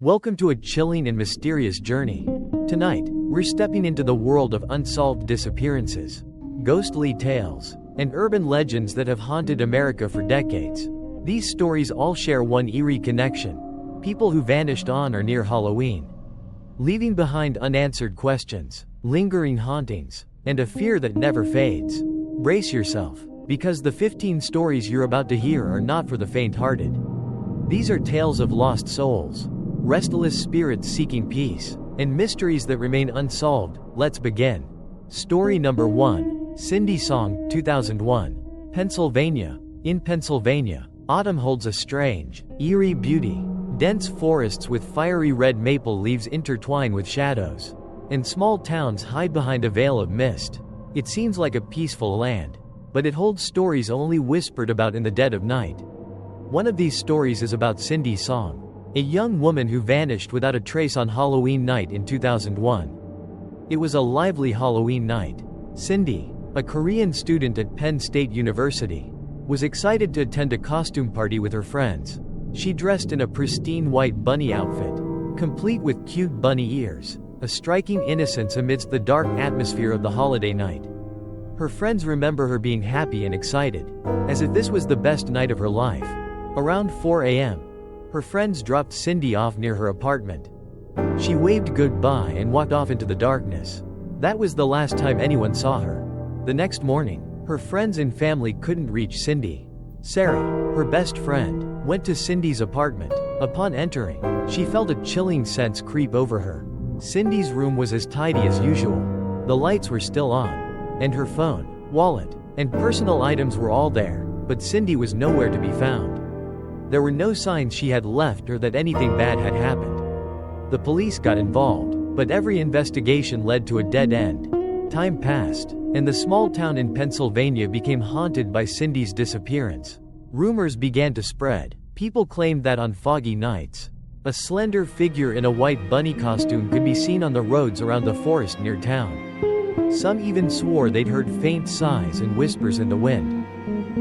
Welcome to a chilling and mysterious journey. Tonight, we're stepping into the world of unsolved disappearances, ghostly tales, and urban legends that have haunted America for decades. These stories all share one eerie connection: people who vanished on or near Halloween, leaving behind unanswered questions, lingering hauntings, and a fear that never fades. Brace yourself, because the 15 stories you're about to hear are not for the faint-hearted. These are tales of lost souls, restless spirits seeking peace, and mysteries that remain unsolved. Let's begin. Story number 1. Cindy Song, 2001. Pennsylvania. In Pennsylvania, autumn holds a strange, eerie beauty. Dense forests with fiery red maple leaves intertwine with shadows, and small towns hide behind a veil of mist. It seems like a peaceful land, but it holds stories only whispered about in the dead of night. One of these stories is about Cindy Song, a young woman who vanished without a trace on Halloween night in 2001. It was a lively Halloween night. Cindy, a Korean student at Penn State University, was excited to attend a costume party with her friends. She dressed in a pristine white bunny outfit, complete with cute bunny ears, a striking innocence amidst the dark atmosphere of the holiday night. Her friends remember her being happy and excited, as if this was the best night of her life. Around 4 a.m., her friends dropped Cindy off near her apartment. She waved goodbye and walked off into the darkness. That was the last time anyone saw her. The next morning, her friends and family couldn't reach Cindy. Sarah, her best friend, went to Cindy's apartment. Upon entering, she felt a chilling sense creep over her. Cindy's room was as tidy as usual. The lights were still on, and her phone, wallet, and personal items were all there, but Cindy was nowhere to be found. There were no signs she had left or that anything bad had happened. The police got involved, but every investigation led to a dead end. Time passed, and the small town in Pennsylvania became haunted by Cindy's disappearance. Rumors began to spread. People claimed that on foggy nights, a slender figure in a white bunny costume could be seen on the roads around the forest near town. Some even swore they'd heard faint sighs and whispers in the wind.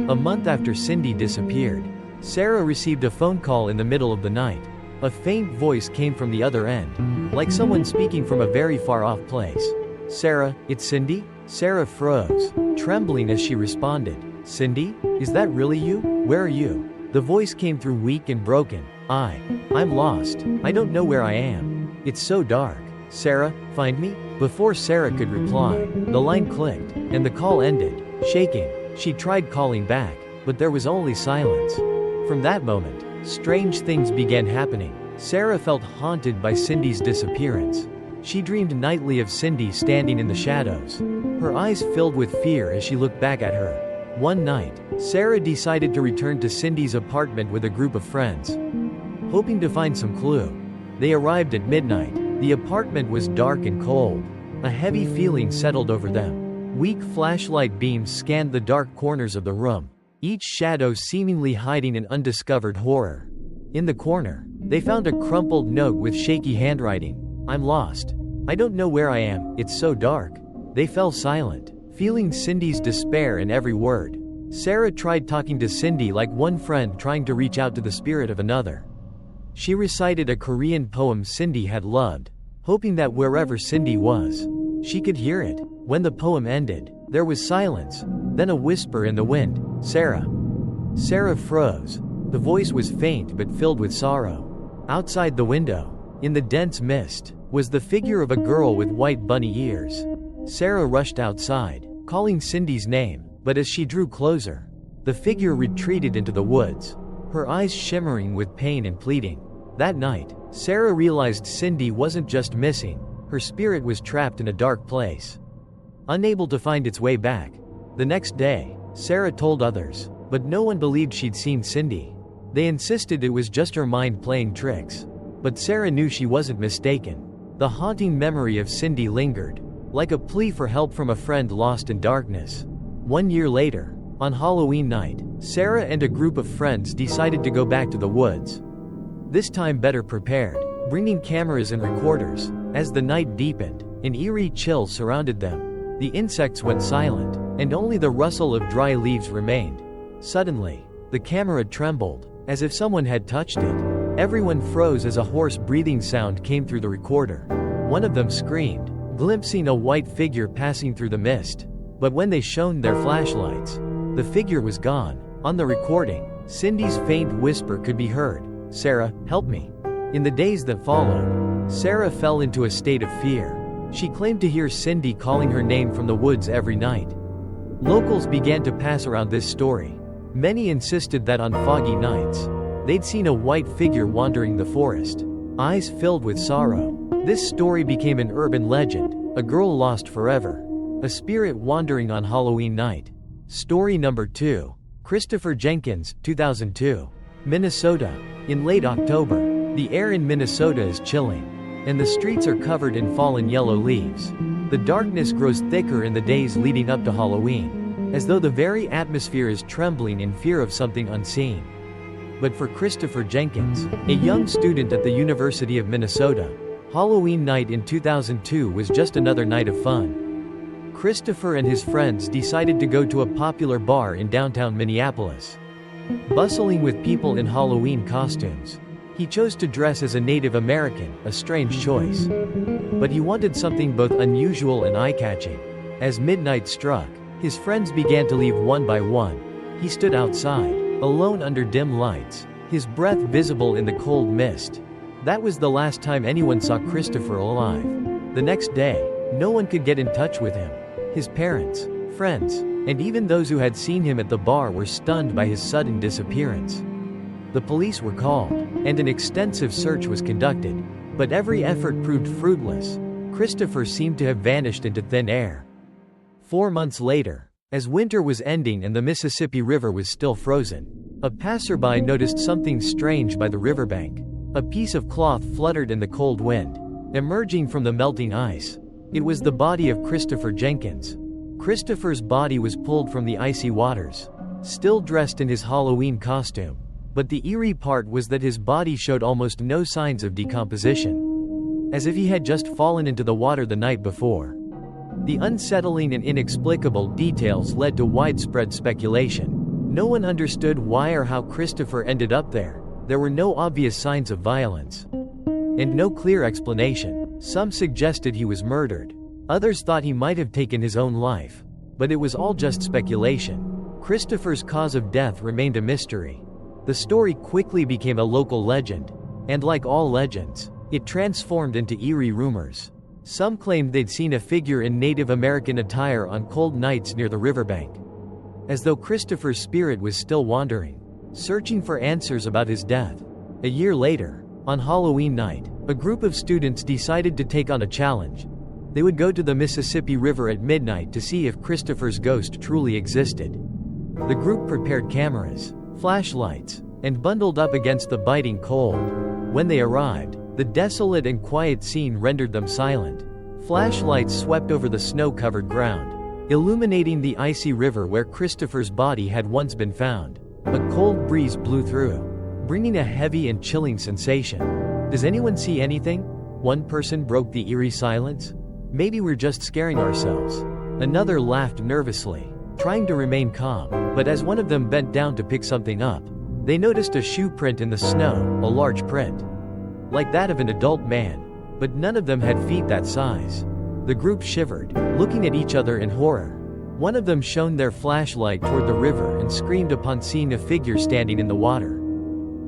A month after Cindy disappeared, Sarah received a phone call in the middle of the night. A faint voice came from the other end, like someone speaking from a very far-off place. "Sarah, it's Cindy?" Sarah froze, trembling as she responded. "Cindy? Is that really you? Where are you?" The voice came through weak and broken. I'm lost. I don't know where I am. It's so dark. Sarah, find me?" Before Sarah could reply, the line clicked, and the call ended. Shaking, she tried calling back, but there was only silence. From that moment, strange things began happening. Sarah felt haunted by Cindy's disappearance. She dreamed nightly of Cindy standing in the shadows, her eyes filled with fear as she looked back at her. One night, Sarah decided to return to Cindy's apartment with a group of friends, hoping to find some clue. They arrived at midnight. The apartment was dark and cold. A heavy feeling settled over them. Weak flashlight beams scanned the dark corners of the room, each shadow seemingly hiding an undiscovered horror. In the corner, they found a crumpled note with shaky handwriting. "I'm lost. I don't know where I am, it's so dark." They fell silent, feeling Cindy's despair in every word. Sarah tried talking to Cindy like one friend trying to reach out to the spirit of another. She recited a Korean poem Cindy had loved, hoping that wherever Cindy was, she could hear it. When the poem ended, there was silence, then a whisper in the wind. "Sarah." Sarah froze. The voice was faint but filled with sorrow. Outside the window, in the dense mist, was the figure of a girl with white bunny ears. Sarah rushed outside, calling Cindy's name, but as she drew closer, the figure retreated into the woods, her eyes shimmering with pain and pleading. That night, Sarah realized Cindy wasn't just missing, her spirit was trapped in a dark place, unable to find its way back. The next day, Sarah told others, but no one believed she'd seen Cindy. They insisted it was just her mind playing tricks. But Sarah knew she wasn't mistaken. The haunting memory of Cindy lingered, like a plea for help from a friend lost in darkness. 1 year later, on Halloween night, Sarah and a group of friends decided to go back to the woods. This time better prepared, bringing cameras and recorders. As the night deepened, an eerie chill surrounded them. The insects went silent, and only the rustle of dry leaves remained. Suddenly, the camera trembled, as if someone had touched it. Everyone froze as a hoarse breathing sound came through the recorder. One of them screamed, glimpsing a white figure passing through the mist. But when they shone their flashlights, the figure was gone. On the recording, Cindy's faint whisper could be heard, "Sarah, help me." In the days that followed, Sarah fell into a state of fear. She claimed to hear Cindy calling her name from the woods every night. Locals began to pass around this story. Many insisted that on foggy nights, they'd seen a white figure wandering the forest, eyes filled with sorrow. This story became an urban legend, a girl lost forever, a spirit wandering on Halloween night. Story number 2. Christopher Jenkins, 2002. Minnesota. In late October, the air in Minnesota is chilling, and the streets are covered in fallen yellow leaves. The darkness grows thicker in the days leading up to Halloween, as though the very atmosphere is trembling in fear of something unseen. But for Christopher Jenkins, a young student at the University of Minnesota, Halloween night in 2002 was just another night of fun. Christopher and his friends decided to go to a popular bar in downtown Minneapolis. Bustling with people in Halloween costumes, he chose to dress as a Native American, a strange choice. But he wanted something both unusual and eye-catching. As midnight struck, his friends began to leave one by one. He stood outside, alone under dim lights, his breath visible in the cold mist. That was the last time anyone saw Christopher alive. The next day, no one could get in touch with him. His parents, friends, and even those who had seen him at the bar were stunned by his sudden disappearance. The police were called, and an extensive search was conducted, but every effort proved fruitless. Christopher seemed to have vanished into thin air. 4 months later, as winter was ending and the Mississippi River was still frozen, a passerby noticed something strange by the riverbank. A piece of cloth fluttered in the cold wind, emerging from the melting ice. It was the body of Christopher Jenkins. Christopher's body was pulled from the icy waters, still dressed in his Halloween costume. But the eerie part was that his body showed almost no signs of decomposition, as if he had just fallen into the water the night before. The unsettling and inexplicable details led to widespread speculation. No one understood why or how Christopher ended up there. There were no obvious signs of violence, and no clear explanation. Some suggested he was murdered. Others thought he might have taken his own life. But it was all just speculation. Christopher's cause of death remained a mystery. The story quickly became a local legend, and like all legends, it transformed into eerie rumors. Some claimed they'd seen a figure in Native American attire on cold nights near the riverbank, as though Christopher's spirit was still wandering, searching for answers about his death. A year later, on Halloween night, a group of students decided to take on a challenge. They would go to the Mississippi River at midnight to see if Christopher's ghost truly existed. The group prepared cameras, flashlights, and bundled up against the biting cold. When they arrived, the desolate and quiet scene rendered them silent. Flashlights swept over the snow-covered ground, illuminating the icy river where Christopher's body had once been found. A cold breeze blew through, bringing a heavy and chilling sensation. "Does anyone see anything?" One person broke the eerie silence. "Maybe we're just scaring ourselves." Another laughed nervously, trying to remain calm, but as one of them bent down to pick something up, they noticed a shoe print in the snow, a large print, like that of an adult man, but none of them had feet that size. The group shivered, looking at each other in horror. One of them shone their flashlight toward the river and screamed upon seeing a figure standing in the water.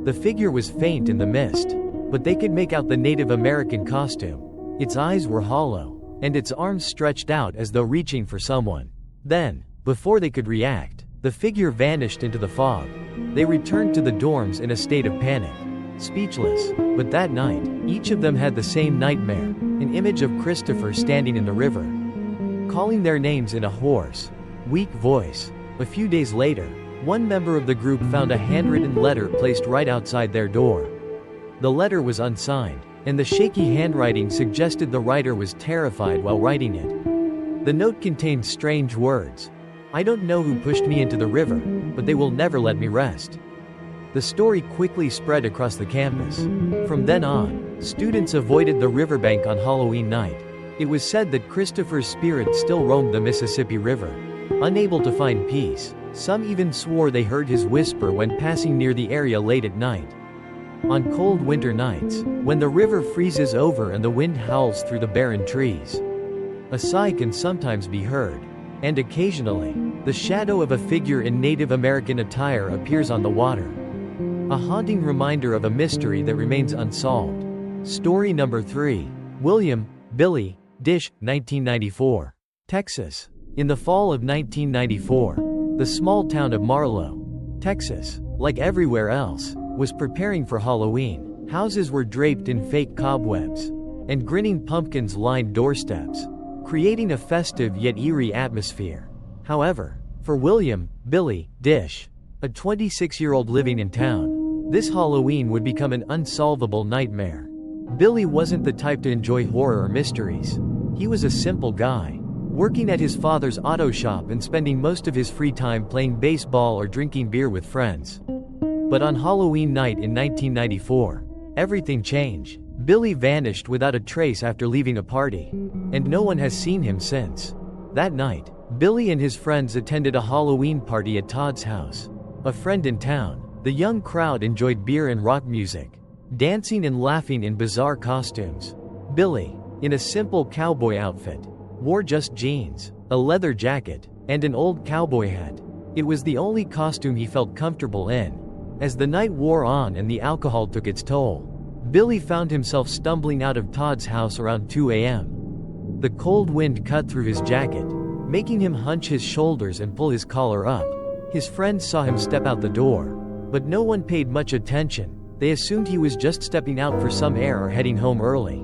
The figure was faint in the mist, but they could make out the Native American costume. Its eyes were hollow, and its arms stretched out as though reaching for someone. Then, before they could react, the figure vanished into the fog. They returned to the dorms in a state of panic, speechless. But that night, each of them had the same nightmare, an image of Christopher standing in the river, calling their names in a hoarse, weak voice. A few days later, one member of the group found a handwritten letter placed right outside their door. The letter was unsigned, and the shaky handwriting suggested the writer was terrified while writing it. The note contained strange words. "I don't know who pushed me into the river, but they will never let me rest." The story quickly spread across the campus. From then on, students avoided the riverbank on Halloween night. It was said that Christopher's spirit still roamed the Mississippi River, unable to find peace. Some even swore they heard his whisper when passing near the area late at night. On cold winter nights, when the river freezes over and the wind howls through the barren trees, a sigh can sometimes be heard. And occasionally, the shadow of a figure in Native American attire appears on the water. A haunting reminder of a mystery that remains unsolved. Story number 3. William, Billy, Dish, 1994. Texas. In the fall of 1994, the small town of Marlow, Texas, like everywhere else, was preparing for Halloween. Houses were draped in fake cobwebs, and grinning pumpkins lined doorsteps, creating a festive yet eerie atmosphere. However, for William, Billy, Dish, a 26-year-old living in town, this Halloween would become an unsolvable nightmare. Billy wasn't the type to enjoy horror or mysteries. He was a simple guy, working at his father's auto shop and spending most of his free time playing baseball or drinking beer with friends. But on Halloween night in 1994, everything changed. Billy vanished without a trace after leaving a party, and no one has seen him since. That night, Billy and his friends attended a Halloween party at Todd's house, a friend in town. The young crowd enjoyed beer and rock music, dancing and laughing in bizarre costumes. Billy, in a simple cowboy outfit, wore just jeans, a leather jacket, and an old cowboy hat. It was the only costume he felt comfortable in. As the night wore on and the alcohol took its toll, Billy found himself stumbling out of Todd's house around 2 a.m. The cold wind cut through his jacket, making him hunch his shoulders and pull his collar up. His friends saw him step out the door, but no one paid much attention. They assumed he was just stepping out for some air or heading home early.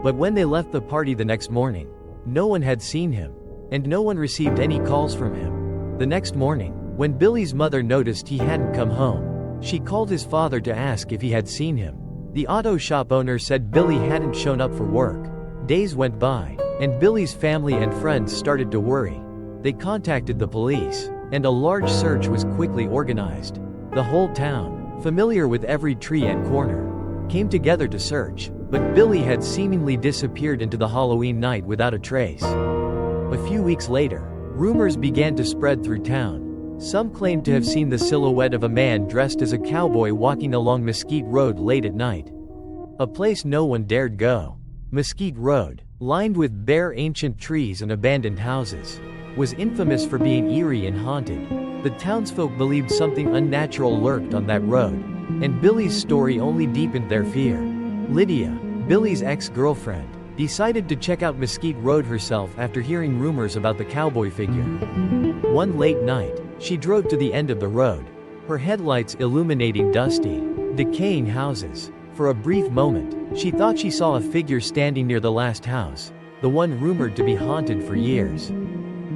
But when they left the party the next morning, no one had seen him, and no one received any calls from him. The next morning, when Billy's mother noticed he hadn't come home, she called his father to ask if he had seen him. The auto shop owner said Billy hadn't shown up for work. Days went by, and Billy's family and friends started to worry. They contacted the police, and a large search was quickly organized. The whole town, familiar with every tree and corner, came together to search, but Billy had seemingly disappeared into the Halloween night without a trace. A few weeks later, rumors began to spread through town. Some claimed to have seen the silhouette of a man dressed as a cowboy walking along Mesquite Road late at night, a place no one dared go. Mesquite Road, lined with bare ancient trees and abandoned houses, was infamous for being eerie and haunted. The townsfolk believed something unnatural lurked on that road, and Billy's story only deepened their fear. Lydia, Billy's ex-girlfriend, decided to check out Mesquite Road herself after hearing rumors about the cowboy figure. One late night, she drove to the end of the road, her headlights illuminating dusty, decaying houses. For a brief moment, she thought she saw a figure standing near the last house, the one rumored to be haunted for years.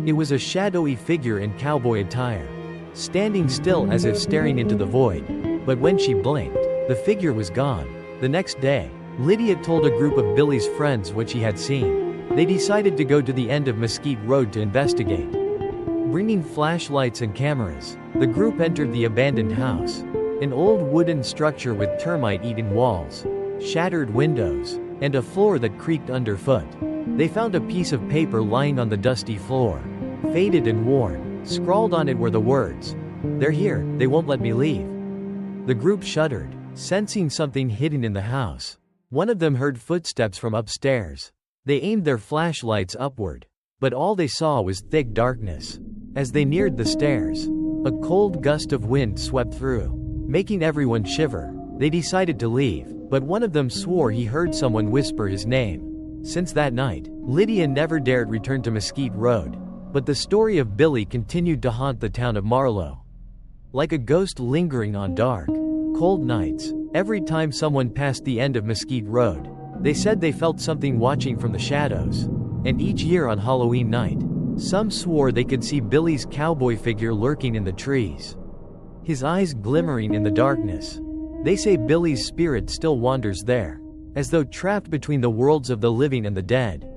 It was a shadowy figure in cowboy attire, standing still as if staring into the void. But when she blinked, the figure was gone. The next day, Lydia told a group of Billy's friends what she had seen. They decided to go to the end of Mesquite Road to investigate. Bringing flashlights and cameras, the group entered the abandoned house, an old wooden structure with termite-eaten walls, shattered windows, and a floor that creaked underfoot. They found a piece of paper lying on the dusty floor, faded and worn. Scrawled on it were the words, "They're here, they won't let me leave." The group shuddered, sensing something hidden in the house. One of them heard footsteps from upstairs. They aimed their flashlights upward, but all they saw was thick darkness. As they neared the stairs, a cold gust of wind swept through, making everyone shiver. They decided to leave, but one of them swore he heard someone whisper his name. Since that night, Lydia never dared return to Mesquite Road, but the story of Billy continued to haunt the town of Marlow. Like a ghost lingering on dark, cold nights, every time someone passed the end of Mesquite Road, they said they felt something watching from the shadows. And each year on Halloween night, some swore they could see Billy's cowboy figure lurking in the trees, his eyes glimmering in the darkness. They say Billy's spirit still wanders there, as though trapped between the worlds of the living and the dead,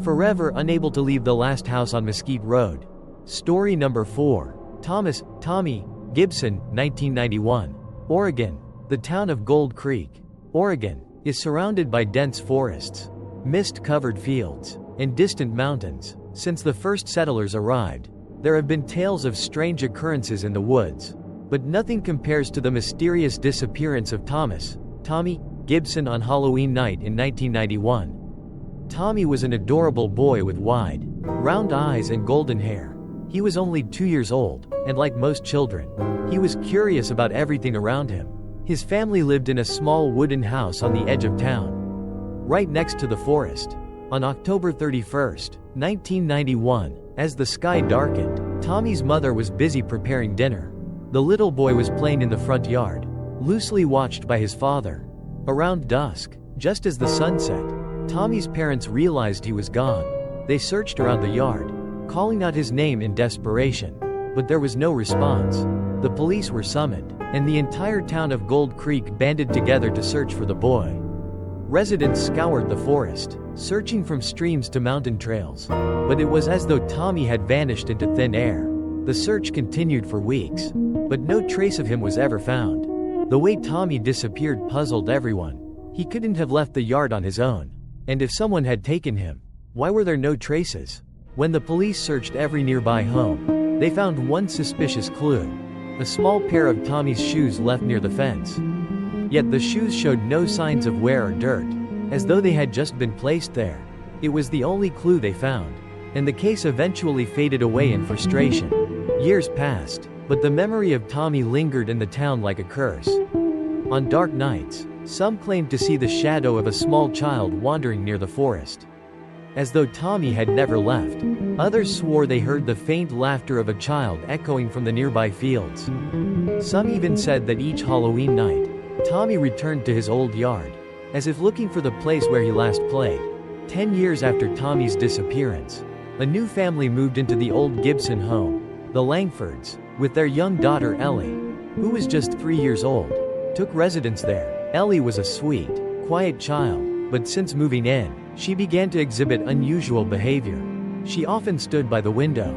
forever unable to leave the last house on Mesquite Road. Story number 4. Tommy Gibson, 1991. Oregon. The town of Gold Creek, Oregon, is surrounded by dense forests, mist-covered fields, and distant mountains. Since the first settlers arrived, there have been tales of strange occurrences in the woods. But nothing compares to the mysterious disappearance of Tommy Gibson on Halloween night in 1991. Tommy was an adorable boy with wide, round eyes and golden hair. He was only 2 years old, and like most children, he was curious about everything around him. His family lived in a small wooden house on the edge of town, right next to the forest. On October 31, 1991, as the sky darkened, Tommy's mother was busy preparing dinner. The little boy was playing in the front yard, loosely watched by his father. Around dusk, just as the sun set, Tommy's parents realized he was gone. They searched around the yard, calling out his name in desperation, but there was no response. The police were summoned, and the entire town of Gold Creek banded together to search for the boy. Residents scoured the forest, searching from streams to mountain trails, but it was as though Tommy had vanished into thin air. The search continued for weeks, but no trace of him was ever found. The way Tommy disappeared puzzled everyone. He couldn't have left the yard on his own. And if someone had taken him, why were there no traces? When the police searched every nearby home, they found one suspicious clue: a small pair of Tommy's shoes left near the fence. Yet the shoes showed no signs of wear or dirt, as though they had just been placed there. It was the only clue they found, and the case eventually faded away in frustration. Years passed, but the memory of Tommy lingered in the town like a curse. On dark nights, some claimed to see the shadow of a small child wandering near the forest, as though Tommy had never left. Others swore they heard the faint laughter of a child echoing from the nearby fields. Some even said that each Halloween night, Tommy returned to his old yard, as if looking for the place where he last played. 10 years after Tommy's disappearance, a new family moved into the old Gibson home. The Langfords, with their young daughter Ellie, who was just 3 years old, took residence there. Ellie was a sweet, quiet child, but since moving in, she began to exhibit unusual behavior. She often stood by the window,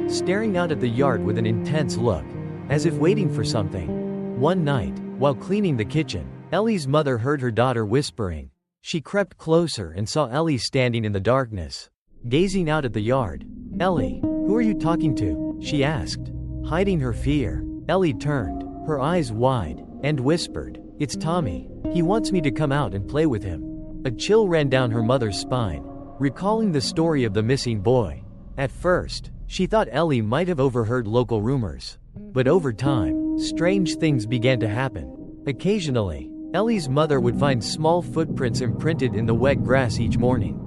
staring out at the yard with an intense look, as if waiting for something. One night, while cleaning the kitchen, Ellie's mother heard her daughter whispering. She crept closer and saw Ellie standing in the darkness, gazing out at the yard. "Ellie, who are you talking to?" she asked. Hiding her fear, Ellie turned, her eyes wide, and whispered, "It's Tommy. He wants me to come out and play with him." A chill ran down her mother's spine, recalling the story of the missing boy. At first, she thought Ellie might have overheard local rumors. But over time, strange things began to happen. Occasionally, Ellie's mother would find small footprints imprinted in the wet grass each morning,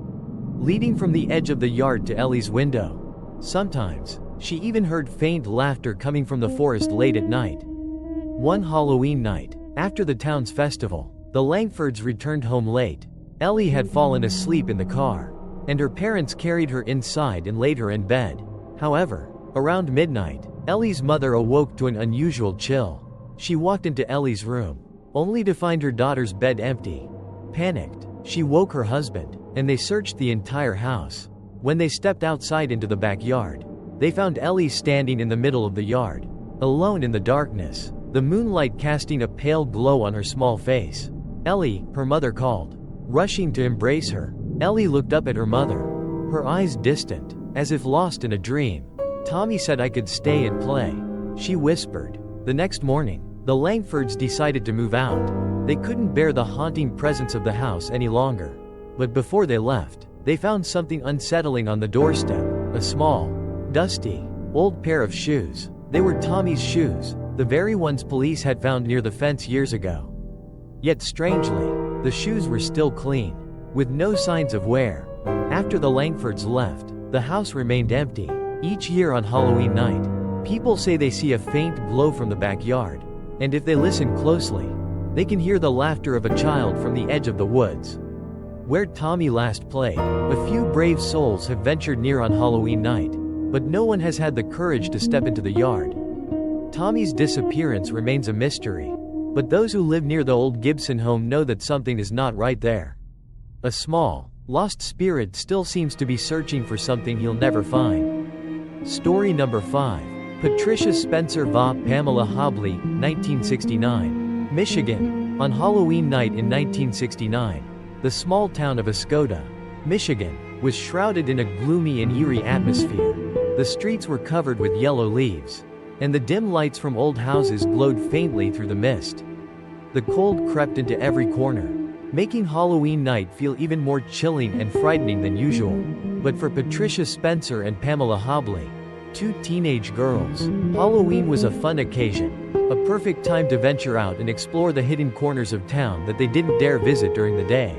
leading from the edge of the yard to Ellie's window. Sometimes, she even heard faint laughter coming from the forest late at night. One Halloween night, after the town's festival, the Langfords returned home late. Ellie had fallen asleep in the car, and her parents carried her inside and laid her in bed. However, around midnight, Ellie's mother awoke to an unusual chill. She walked into Ellie's room, only to find her daughter's bed empty. Panicked, she woke her husband, and they searched the entire house. When they stepped outside into the backyard, they found Ellie standing in the middle of the yard, alone in the darkness, the moonlight casting a pale glow on her small face. "Ellie," her mother called. Rushing to embrace her, Ellie looked up at her mother, her eyes distant, as if lost in a dream. "Tommy said I could stay and play," she whispered. The next morning, the Langfords decided to move out. They couldn't bear the haunting presence of the house any longer. But before they left, they found something unsettling on the doorstep: a small, dusty, old pair of shoes. They were Tommy's shoes, the very ones police had found near the fence years ago. Yet strangely, the shoes were still clean, with no signs of wear. After the Langfords left, the house remained empty. Each year on Halloween night, people say they see a faint glow from the backyard, and if they listen closely, they can hear the laughter of a child from the edge of the woods. Where Tommy last played, a few brave souls have ventured near on Halloween night, but no one has had the courage to step into the yard. Tommy's disappearance remains a mystery, but those who live near the old Gibson home know that something is not right there. A small, lost spirit still seems to be searching for something he'll never find. Story number 5. Patricia Spencer va Pamela Hobley, 1969, Michigan. On Halloween night in 1969, the small town of Escoda, Michigan, was shrouded in a gloomy and eerie atmosphere. The streets were covered with yellow leaves, and the dim lights from old houses glowed faintly through the mist. The cold crept into every corner, making Halloween night feel even more chilling and frightening than usual. But for Patricia Spencer and Pamela Hobley, two teenage girls, Halloween was a fun occasion, a perfect time to venture out and explore the hidden corners of town that they didn't dare visit during the day.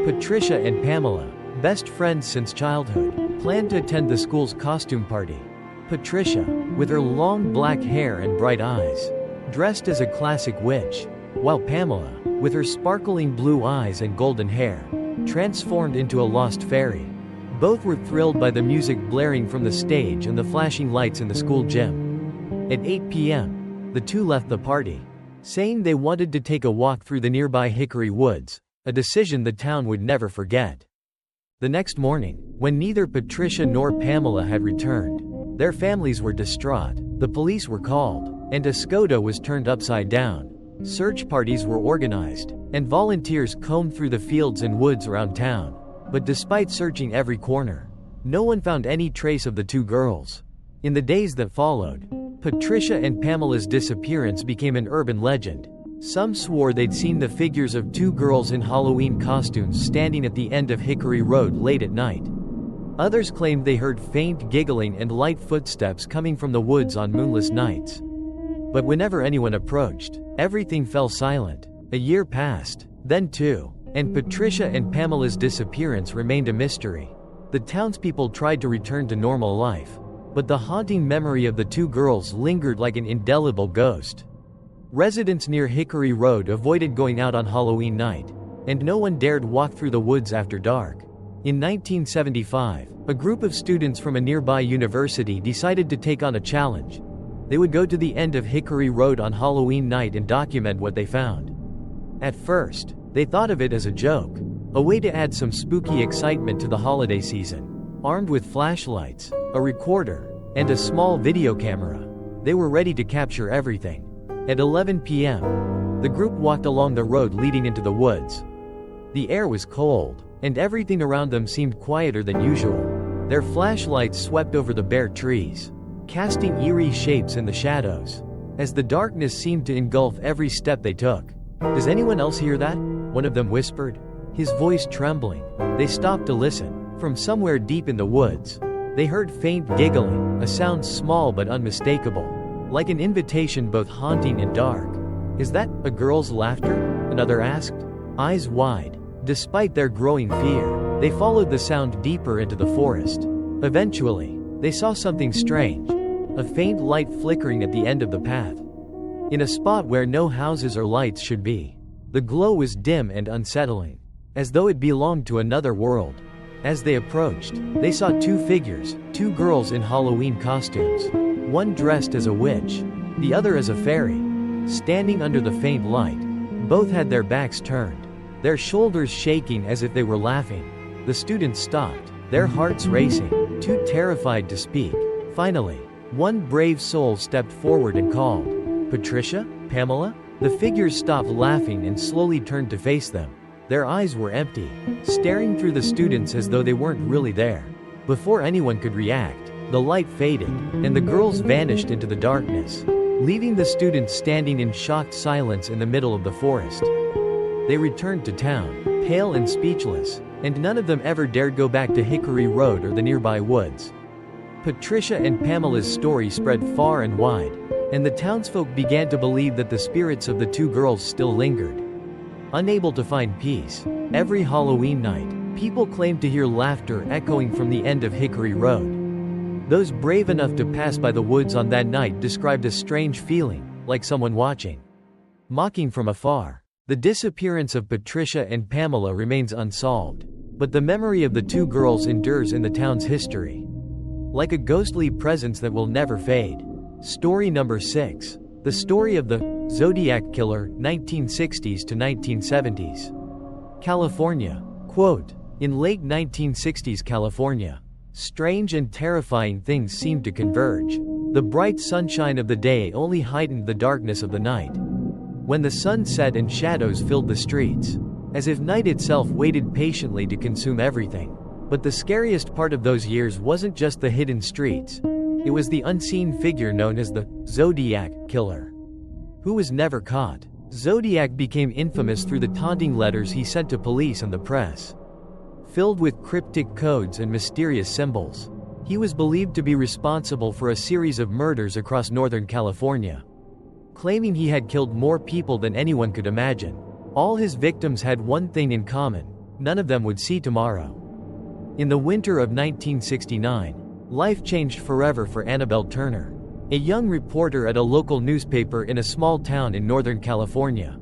Patricia and Pamela, best friends since childhood, planned to attend the school's costume party. Patricia, with her long black hair and bright eyes, dressed as a classic witch, while Pamela, with her sparkling blue eyes and golden hair, transformed into a lost fairy. Both were thrilled by the music blaring from the stage and the flashing lights in the school gym. At 8 p.m., the two left the party, saying they wanted to take a walk through the nearby Hickory Woods, a decision the town would never forget. The next morning, when neither Patricia nor Pamela had returned, their families were distraught. The police were called, and Escoda was turned upside down. Search parties were organized, and volunteers combed through the fields and woods around town. But despite searching every corner, no one found any trace of the two girls. In the days that followed, Patricia and Pamela's disappearance became an urban legend. Some swore they'd seen the figures of two girls in Halloween costumes standing at the end of Hickory Road late at night. Others claimed they heard faint giggling and light footsteps coming from the woods on moonless nights. But whenever anyone approached, everything fell silent. A year passed, then two, and Patricia and Pamela's disappearance remained a mystery. The townspeople tried to return to normal life, but the haunting memory of the two girls lingered like an indelible ghost. Residents near Hickory Road avoided going out on Halloween night, and no one dared walk through the woods after dark. In 1975, a group of students from a nearby university decided to take on a challenge. They would go to the end of Hickory Road on Halloween night and document what they found. At first, they thought of it as a joke, a way to add some spooky excitement to the holiday season. Armed with flashlights, a recorder, and a small video camera, they were ready to capture everything. At 11 p.m., the group walked along the road leading into the woods. The air was cold, and everything around them seemed quieter than usual. Their flashlights swept over the bare trees, casting eerie shapes in the shadows, as the darkness seemed to engulf every step they took. "Does anyone else hear that?" one of them whispered, his voice trembling. They stopped to listen. From somewhere deep in the woods, they heard faint giggling, a sound small but unmistakable, like an invitation both haunting and dark. "Is that a girl's laughter?" another asked, eyes wide. Despite their growing fear, they followed the sound deeper into the forest. Eventually, they saw something strange, a faint light flickering at the end of the path, in a spot where no houses or lights should be. The glow was dim and unsettling, as though it belonged to another world. As they approached, they saw two figures, two girls in Halloween costumes, one dressed as a witch, the other as a fairy, standing under the faint light. Both had their backs turned, their shoulders shaking as if they were laughing. The students stopped, their hearts racing, too terrified to speak. Finally, one brave soul stepped forward and called, "Patricia? Pamela?" The figures stopped laughing and slowly turned to face them. Their eyes were empty, staring through the students as though they weren't really there. Before anyone could react, the light faded, and the girls vanished into the darkness, leaving the students standing in shocked silence in the middle of the forest. They returned to town, pale and speechless, and none of them ever dared go back to Hickory Road or the nearby woods. Patricia and Pamela's story spread far and wide, and the townsfolk began to believe that the spirits of the two girls still lingered. Unable to find peace, every Halloween night, people claimed to hear laughter echoing from the end of Hickory Road. Those brave enough to pass by the woods on that night described a strange feeling, like someone watching, mocking from afar. The disappearance of Patricia and Pamela remains unsolved, but the memory of the two girls endures in the town's history, like a ghostly presence that will never fade. Story number 6. The story of the Zodiac Killer, 1960s to 1970s. California. Quote, in late 1960s California, strange and terrifying things seemed to converge. The bright sunshine of the day only heightened the darkness of the night. When the sun set and shadows filled the streets, as if night itself waited patiently to consume everything. But the scariest part of those years wasn't just the hidden streets. It was the unseen figure known as the Zodiac Killer, who was never caught. Zodiac became infamous through the taunting letters he sent to police and the press. Filled with cryptic codes and mysterious symbols, he was believed to be responsible for a series of murders across Northern California. Claiming he had killed more people than anyone could imagine, all his victims had one thing in common: none of them would see tomorrow. In the winter of 1969, life changed forever for Annabelle Turner, a young reporter at a local newspaper in a small town in Northern California.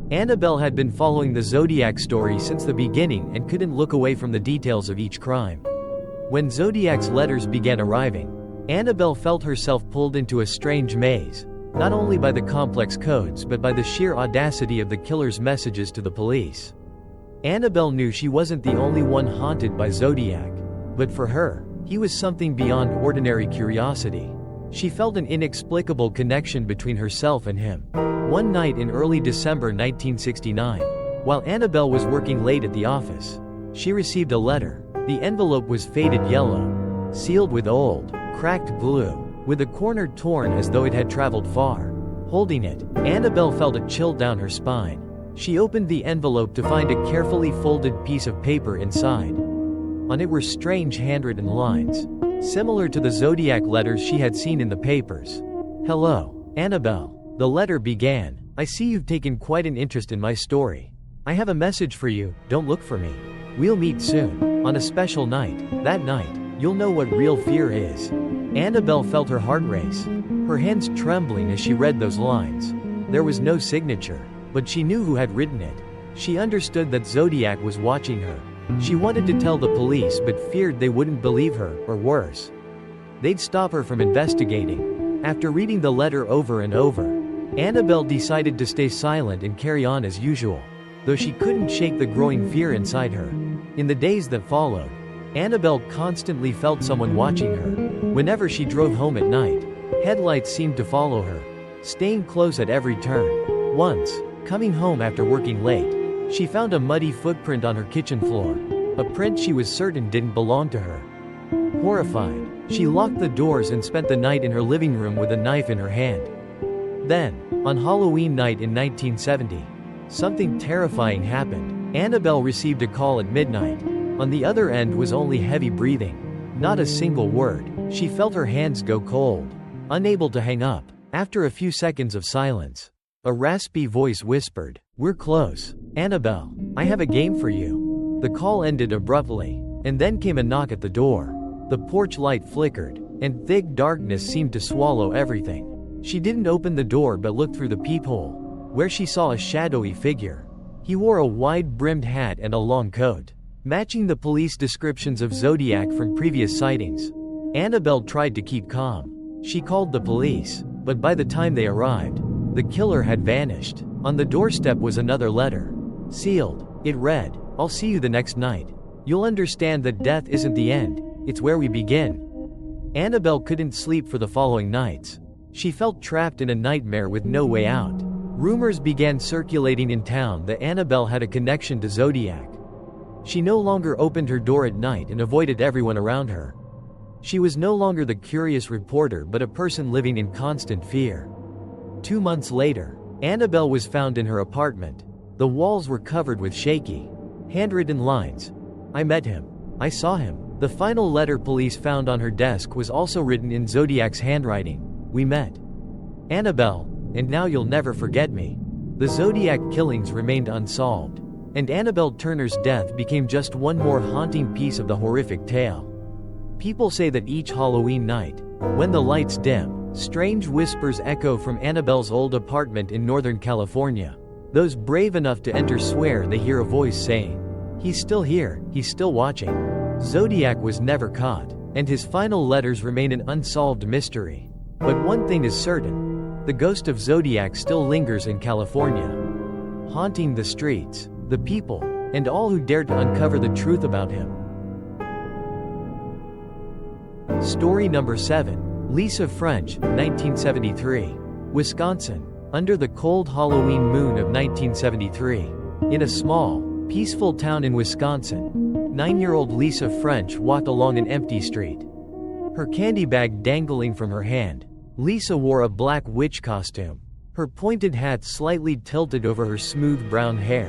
Annabelle had been following the Zodiac story since the beginning and couldn't look away from the details of each crime. When Zodiac's letters began arriving, Annabelle felt herself pulled into a strange maze, not only by the complex codes but by the sheer audacity of the killer's messages to the police. Annabelle knew she wasn't the only one haunted by Zodiac, but for her, he was something beyond ordinary curiosity. She felt an inexplicable connection between herself and him. One night in early December 1969, while Annabelle was working late at the office, she received a letter. The envelope was faded yellow, sealed with old, cracked glue, with a corner torn as though it had traveled far. Holding it, Annabelle felt a chill down her spine. She opened the envelope to find a carefully folded piece of paper inside. On it were strange handwritten lines, similar to the Zodiac letters she had seen in the papers. "Hello, Annabelle," the letter began. "I see you've taken quite an interest in my story. I have a message for you: don't look for me. We'll meet soon, on a special night. That night, you'll know what real fear is." Annabelle felt her heart race, her hands trembling as she read those lines. There was no signature, but she knew who had written it. She understood that Zodiac was watching her. She wanted to tell the police but feared they wouldn't believe her, or worse, they'd stop her from investigating. After reading the letter over and over, Annabelle decided to stay silent and carry on as usual, though she couldn't shake the growing fear inside her. In the days that followed, Annabelle constantly felt someone watching her. Whenever she drove home at night, headlights seemed to follow her, staying close at every turn. Once, coming home after working late, she found a muddy footprint on her kitchen floor, a print she was certain didn't belong to her. Horrified, she locked the doors and spent the night in her living room with a knife in her hand. Then, on Halloween night in 1970, something terrifying happened. Annabelle received a call at midnight. On the other end was only heavy breathing. Not a single word. She felt her hands go cold, unable to hang up. After a few seconds of silence, a raspy voice whispered, "We're close, Annabelle. I have a game for you." The call ended abruptly, and then came a knock at the door. The porch light flickered, and thick darkness seemed to swallow everything. She didn't open the door but looked through the peephole, where she saw a shadowy figure. He wore a wide-brimmed hat and a long coat, matching the police descriptions of Zodiac from previous sightings. Annabelle tried to keep calm. She called the police, but by the time they arrived, the killer had vanished. On the doorstep was another letter, sealed. It read, "I'll see you the next night. You'll understand that death isn't the end, it's where we begin." Annabelle couldn't sleep for the following nights. She felt trapped in a nightmare with no way out. Rumors began circulating in town that Annabelle had a connection to Zodiac. She no longer opened her door at night and avoided everyone around her. She was no longer the curious reporter but a person living in constant fear. 2 months later, Annabelle was found in her apartment. The walls were covered with shaky, handwritten lines. "I met him. I saw him." The final letter police found on her desk was also written in Zodiac's handwriting. "We met, Annabelle, and now you'll never forget me." The Zodiac killings remained unsolved, and Annabelle Turner's death became just one more haunting piece of the horrific tale. People say that each Halloween night, when the lights dim, strange whispers echo from Annabelle's old apartment in Northern California. Those brave enough to enter swear they hear a voice saying, "He's still here, he's still watching." Zodiac was never caught, and his final letters remain an unsolved mystery. But one thing is certain: the ghost of Zodiac still lingers in California, haunting the streets, the people, and all who dare to uncover the truth about him. Story number 7. Lisa French, 1973. Wisconsin. Under the cold Halloween moon of 1973. In a small, peaceful town in Wisconsin, 9-year-old Lisa French walked along an empty street. her candy bag dangling from her hand. Lisa wore a black witch costume, her pointed hat slightly tilted over her smooth brown hair,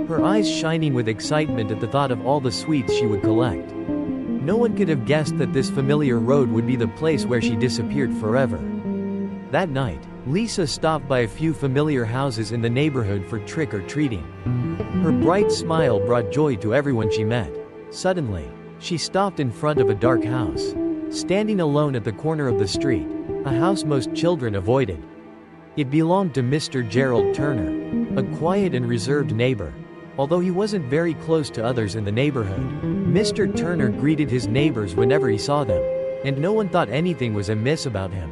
her eyes shining with excitement at the thought of all the sweets she would collect. No one could have guessed that this familiar road would be the place where she disappeared forever. That night, Lisa stopped by a few familiar houses in the neighborhood for trick-or-treating. Her bright smile brought joy to everyone she met. Suddenly, she stopped in front of a dark house, standing alone at the corner of the street, a house most children avoided. It belonged to Mr. Gerald Turner, a quiet and reserved neighbor. Although he wasn't very close to others in the neighborhood, Mr. Turner greeted his neighbors whenever he saw them, and no one thought anything was amiss about him.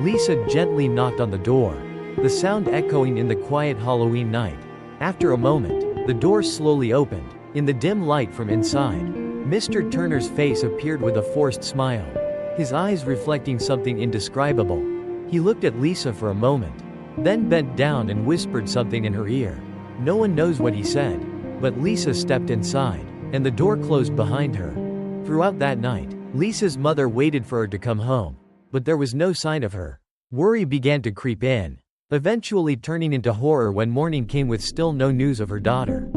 Lisa gently knocked on the door, the sound echoing in the quiet Halloween night. After a moment, the door slowly opened. In the dim light from inside, Mr. Turner's face appeared with a forced smile, his eyes reflecting something indescribable. He looked at Lisa for a moment, then bent down and whispered something in her ear. No one knows what he said, but Lisa stepped inside, and the door closed behind her. Throughout that night, Lisa's mother waited for her to come home, but there was no sign of her. Worry began to creep in, eventually turning into horror when morning came with still no news of her daughter.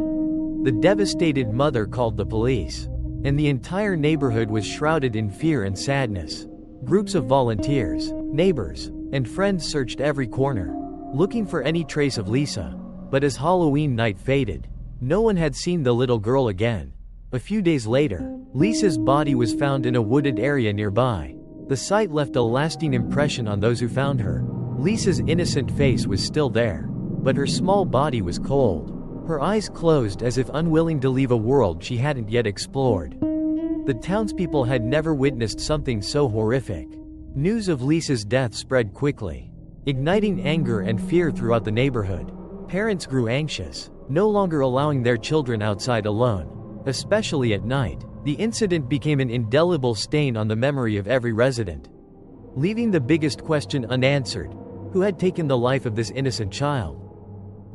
The devastated mother called the police, and the entire neighborhood was shrouded in fear and sadness. Groups of volunteers, neighbors, and friends searched every corner, looking for any trace of Lisa. But as Halloween night faded, no one had seen the little girl again. A few days later, Lisa's body was found in a wooded area nearby. The sight left a lasting impression on those who found her. Lisa's innocent face was still there, but her small body was cold, her eyes closed as if unwilling to leave a world she hadn't yet explored. The townspeople had never witnessed something so horrific. News of Lisa's death spread quickly, igniting anger and fear throughout the neighborhood. Parents grew anxious, no longer allowing their children outside alone, especially at night. The incident became an indelible stain on the memory of every resident, leaving the biggest question unanswered: who had taken the life of this innocent child?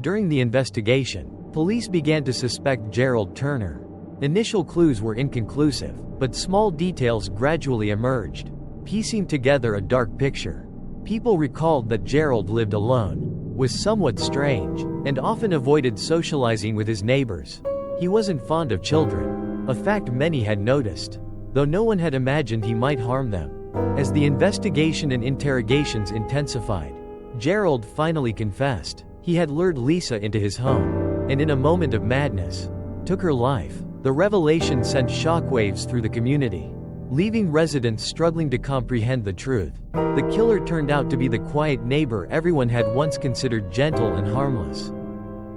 During the investigation, police began to suspect Gerald Turner. Initial clues were inconclusive, but small details gradually emerged, piecing together a dark picture. People recalled that Gerald lived alone, was somewhat strange, and often avoided socializing with his neighbors. He wasn't fond of children, a fact many had noticed, though no one had imagined he might harm them. As the investigation and interrogations intensified, Gerald finally confessed. He had lured Lisa into his home, and in a moment of madness, took her life. The revelation sent shockwaves through the community, leaving residents struggling to comprehend the truth. The killer turned out to be the quiet neighbor everyone had once considered gentle and harmless.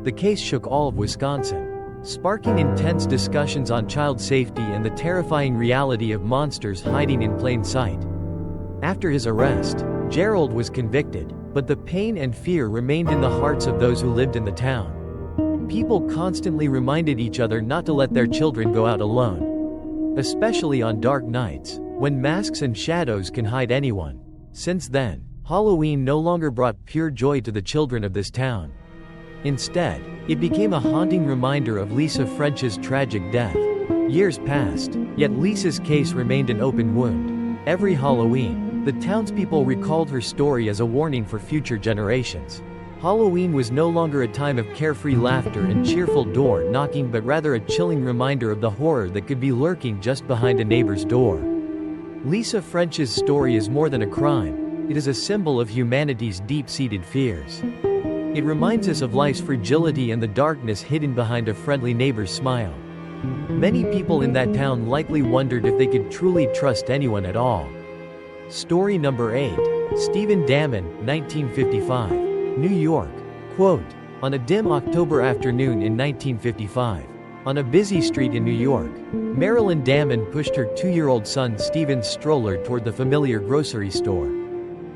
The case shook all of Wisconsin, sparking intense discussions on child safety and the terrifying reality of monsters hiding in plain sight. After his arrest, Gerald was convicted, but the pain and fear remained in the hearts of those who lived in the town. People constantly reminded each other not to let their children go out alone, especially on dark nights, when masks and shadows can hide anyone. Since then, Halloween no longer brought pure joy to the children of this town. Instead, it became a haunting reminder of Lisa French's tragic death. Years passed, yet Lisa's case remained an open wound. Every Halloween, the townspeople recalled her story as a warning for future generations. Halloween was no longer a time of carefree laughter and cheerful door knocking, but rather a chilling reminder of the horror that could be lurking just behind a neighbor's door. Lisa French's story is more than a crime, it is a symbol of humanity's deep-seated fears. It reminds us of life's fragility and the darkness hidden behind a friendly neighbor's smile. Many people in that town likely wondered if they could truly trust anyone at all. Story number 8. Stephen Damon, 1955. New York. Quote, on a dim October afternoon in 1955, on a busy street in New York, Marilyn Damon pushed her 2-year-old son Stephen's stroller toward the familiar grocery store.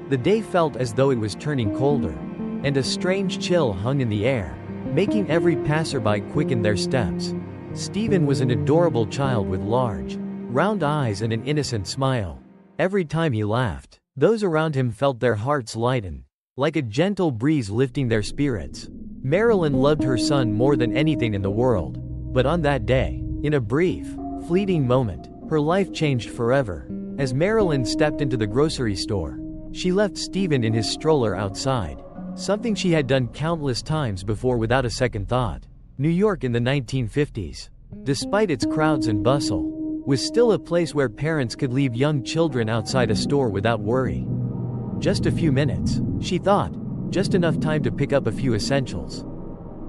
The day felt as though it was turning colder, and a strange chill hung in the air, making every passerby quicken their steps. Stephen was an adorable child with large, round eyes and an innocent smile. Every time he laughed, those around him felt their hearts lighten, like a gentle breeze lifting their spirits. Marilyn loved her son more than anything in the world. But on that day, in a brief, fleeting moment, her life changed forever. As Marilyn stepped into the grocery store, she left Stephen in his stroller outside, something she had done countless times before without a second thought. New York in the 1950s, despite its crowds and bustle, was still a place where parents could leave young children outside a store without worry. Just a few minutes, she thought, just enough time to pick up a few essentials.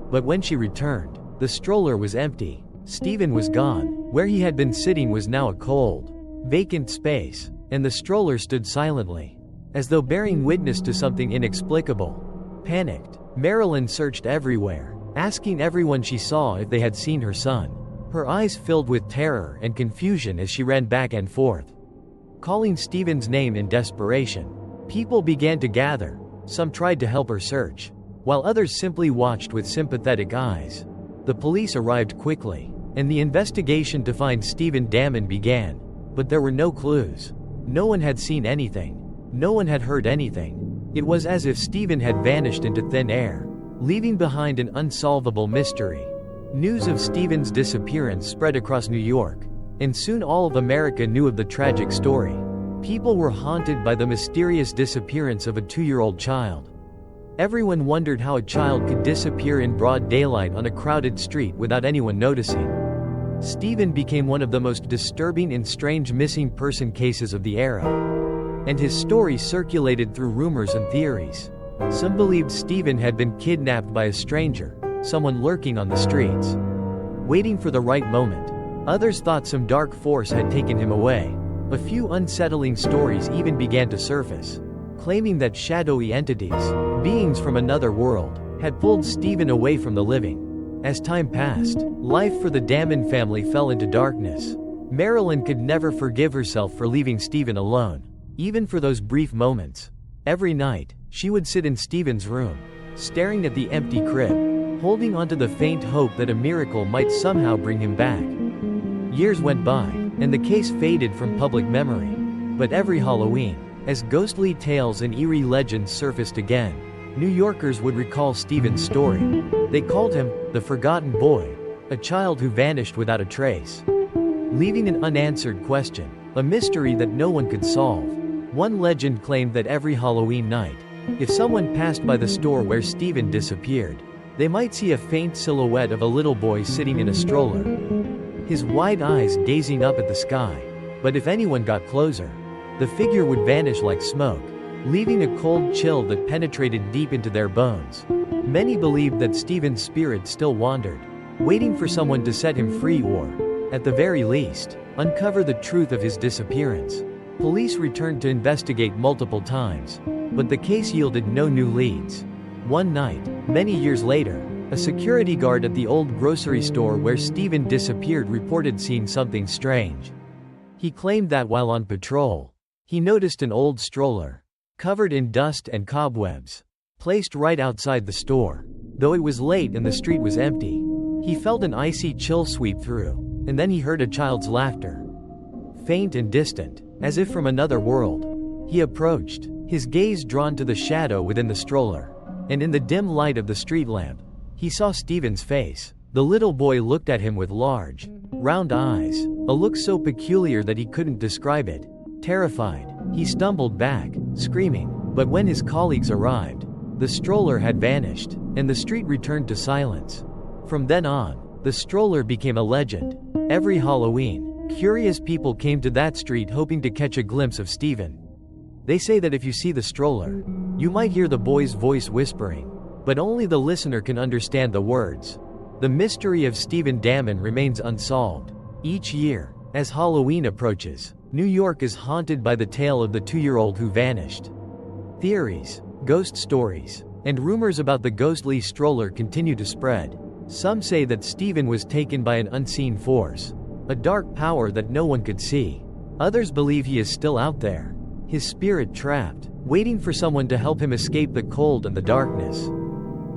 But when she returned, the stroller was empty. Stephen was gone. Where he had been sitting was now a cold, vacant space, and the stroller stood silently, as though bearing witness to something inexplicable. Panicked, Marilyn searched everywhere, asking everyone she saw if they had seen her son. Her eyes filled with terror and confusion as she ran back and forth, calling Stephen's name in desperation. People began to gather. Some tried to help her search, while others simply watched with sympathetic eyes. The police arrived quickly, and the investigation to find Stephen Damon began. But there were no clues. No one had seen anything. No one had heard anything. It was as if Stephen had vanished into thin air, leaving behind an unsolvable mystery. News of Stephen's disappearance spread across New York, and soon all of America knew of the tragic story. People were haunted by the mysterious disappearance of a 2-year-old child. Everyone wondered how a child could disappear in broad daylight on a crowded street without anyone noticing. Stephen became one of the most disturbing and strange missing person cases of the era, and his story circulated through rumors and theories. Some believed Stephen had been kidnapped by a stranger, someone lurking on the streets, waiting for the right moment. Others thought some dark force had taken him away. A few unsettling stories even began to surface, claiming that shadowy entities, beings from another world, had pulled Stephen away from the living. As time passed, life for the Damon family fell into darkness. Marilyn could never forgive herself for leaving Stephen alone, even for those brief moments. Every night, she would sit in Stephen's room, staring at the empty crib, holding onto the faint hope that a miracle might somehow bring him back. Years went by, and the case faded from public memory. But every Halloween, as ghostly tales and eerie legends surfaced again, New Yorkers would recall Stephen's story. They called him the Forgotten Boy, a child who vanished without a trace, leaving an unanswered question, a mystery that no one could solve. One legend claimed that every Halloween night, if someone passed by the store where Stephen disappeared, they might see a faint silhouette of a little boy sitting in a stroller, his wide eyes gazing up at the sky. But if anyone got closer, the figure would vanish like smoke, leaving a cold chill that penetrated deep into their bones. Many believed that Stephen's spirit still wandered, waiting for someone to set him free or, at the very least, uncover the truth of his disappearance. Police returned to investigate multiple times, but the case yielded no new leads. One night, many years later, a security guard at the old grocery store where Stephen disappeared reported seeing something strange. He claimed that while on patrol, he noticed an old stroller, covered in dust and cobwebs, placed right outside the store. Though it was late and the street was empty, he felt an icy chill sweep through, and then he heard a child's laughter, faint and distant, as if from another world. He approached, his gaze drawn to the shadow within the stroller, and in the dim light of the street lamp, he saw Stephen's face. The little boy looked at him with large, round eyes, a look so peculiar that he couldn't describe it. Terrified, he stumbled back, screaming, but when his colleagues arrived, the stroller had vanished, and the street returned to silence. From then on, the stroller became a legend. Every Halloween, curious people came to that street hoping to catch a glimpse of Stephen. They say that if you see the stroller, you might hear the boy's voice whispering, but only the listener can understand the words. The mystery of Stephen Damon remains unsolved. Each year, as Halloween approaches, New York is haunted by the tale of the 2-year-old who vanished. Theories, ghost stories, and rumors about the ghostly stroller continue to spread. Some say that Stephen was taken by an unseen force, a dark power that no one could see. Others believe he is still out there, his spirit trapped, waiting for someone to help him escape the cold and the darkness.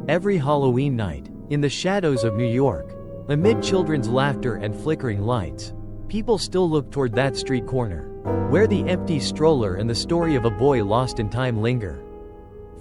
Every Halloween night, in the shadows of New York, amid children's laughter and flickering lights, people still look toward that street corner, where the empty stroller and the story of a boy lost in time linger.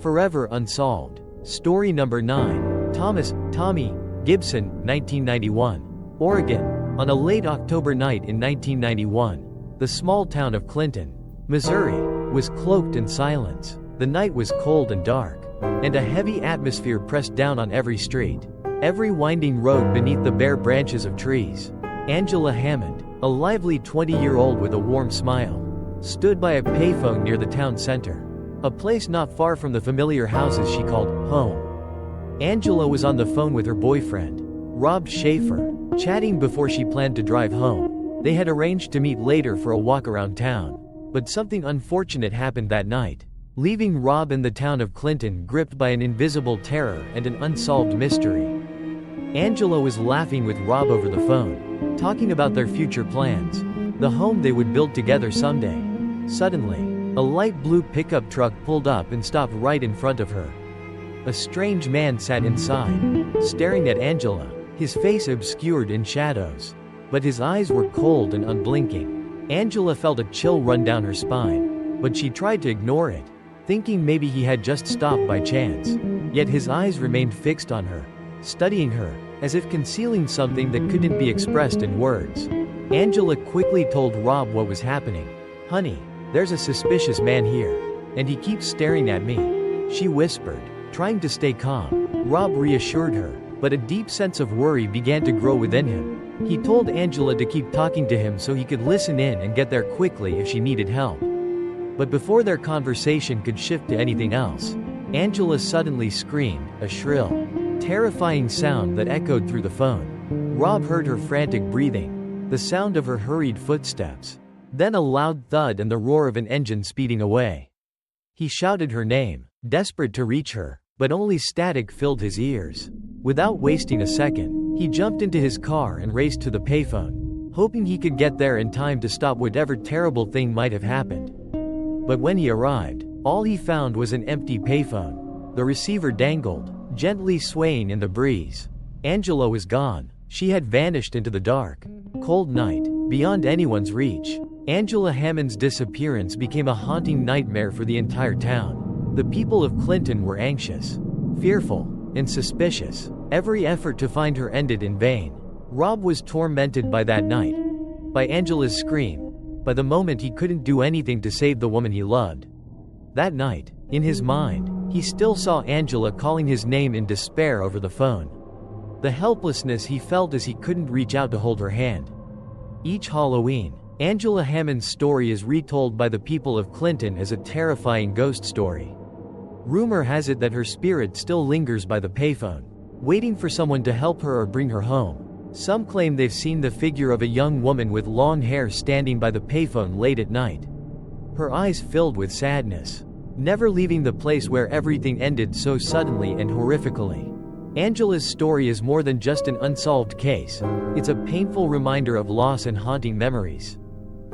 Forever unsolved. Story number 9. Tommy Gibson, 1991. Oregon. On a late October night in 1991, The small town of Clinton, Missouri, was cloaked in silence. The night was cold and dark, and a heavy atmosphere pressed down on every street, every winding road beneath the bare branches of trees. Angela Hammond, a lively 20-year-old with a warm smile, stood by a payphone near the town center, a place not far from the familiar houses she called home. Angela was on the phone with her boyfriend, Rob Schaefer, chatting before she planned to drive home. They had arranged to meet later for a walk around town, but something unfortunate happened that night, leaving Rob and the town of Clinton gripped by an invisible terror and an unsolved mystery. Angela was laughing with Rob over the phone, talking about their future plans, the home they would build together someday. Suddenly, a light blue pickup truck pulled up and stopped right in front of her. A strange man sat inside, staring at Angela, his face obscured in shadows, but his eyes were cold and unblinking. Angela felt a chill run down her spine, but she tried to ignore it, thinking maybe he had just stopped by chance. Yet his eyes remained fixed on her, studying her, as if concealing something that couldn't be expressed in words. Angela quickly told Rob what was happening. "Honey, there's a suspicious man here, and he keeps staring at me," she whispered, trying to stay calm. Rob reassured her, but a deep sense of worry began to grow within him. He told Angela to keep talking to him so he could listen in and get there quickly if she needed help. But before their conversation could shift to anything else, Angela suddenly screamed, a shrill, terrifying sound that echoed through the phone. Rob heard her frantic breathing, the sound of her hurried footsteps, then a loud thud and the roar of an engine speeding away. He shouted her name, desperate to reach her, but only static filled his ears. Without wasting a second, he jumped into his car and raced to the payphone, hoping he could get there in time to stop whatever terrible thing might have happened. But when he arrived, all he found was an empty payphone. The receiver dangled, gently swaying in the breeze. Angela was gone. She had vanished into the dark, cold night, beyond anyone's reach. Angela Hammond's disappearance became a haunting nightmare for the entire town. The people of Clinton were anxious, fearful, and suspicious. Every effort to find her ended in vain. Rob was tormented by that night, by Angela's scream, by the moment he couldn't do anything to save the woman he loved. That night, in his mind, he still saw Angela calling his name in despair over the phone. The helplessness he felt as he couldn't reach out to hold her hand. Each Halloween, Angela Hammond's story is retold by the people of Clinton as a terrifying ghost story. Rumor has it that her spirit still lingers by the payphone, waiting for someone to help her or bring her home. Some claim they've seen the figure of a young woman with long hair standing by the payphone late at night, her eyes filled with sadness, never leaving the place where everything ended so suddenly and horrifically. Angela's story is more than just an unsolved case. It's a painful reminder of loss and haunting memories.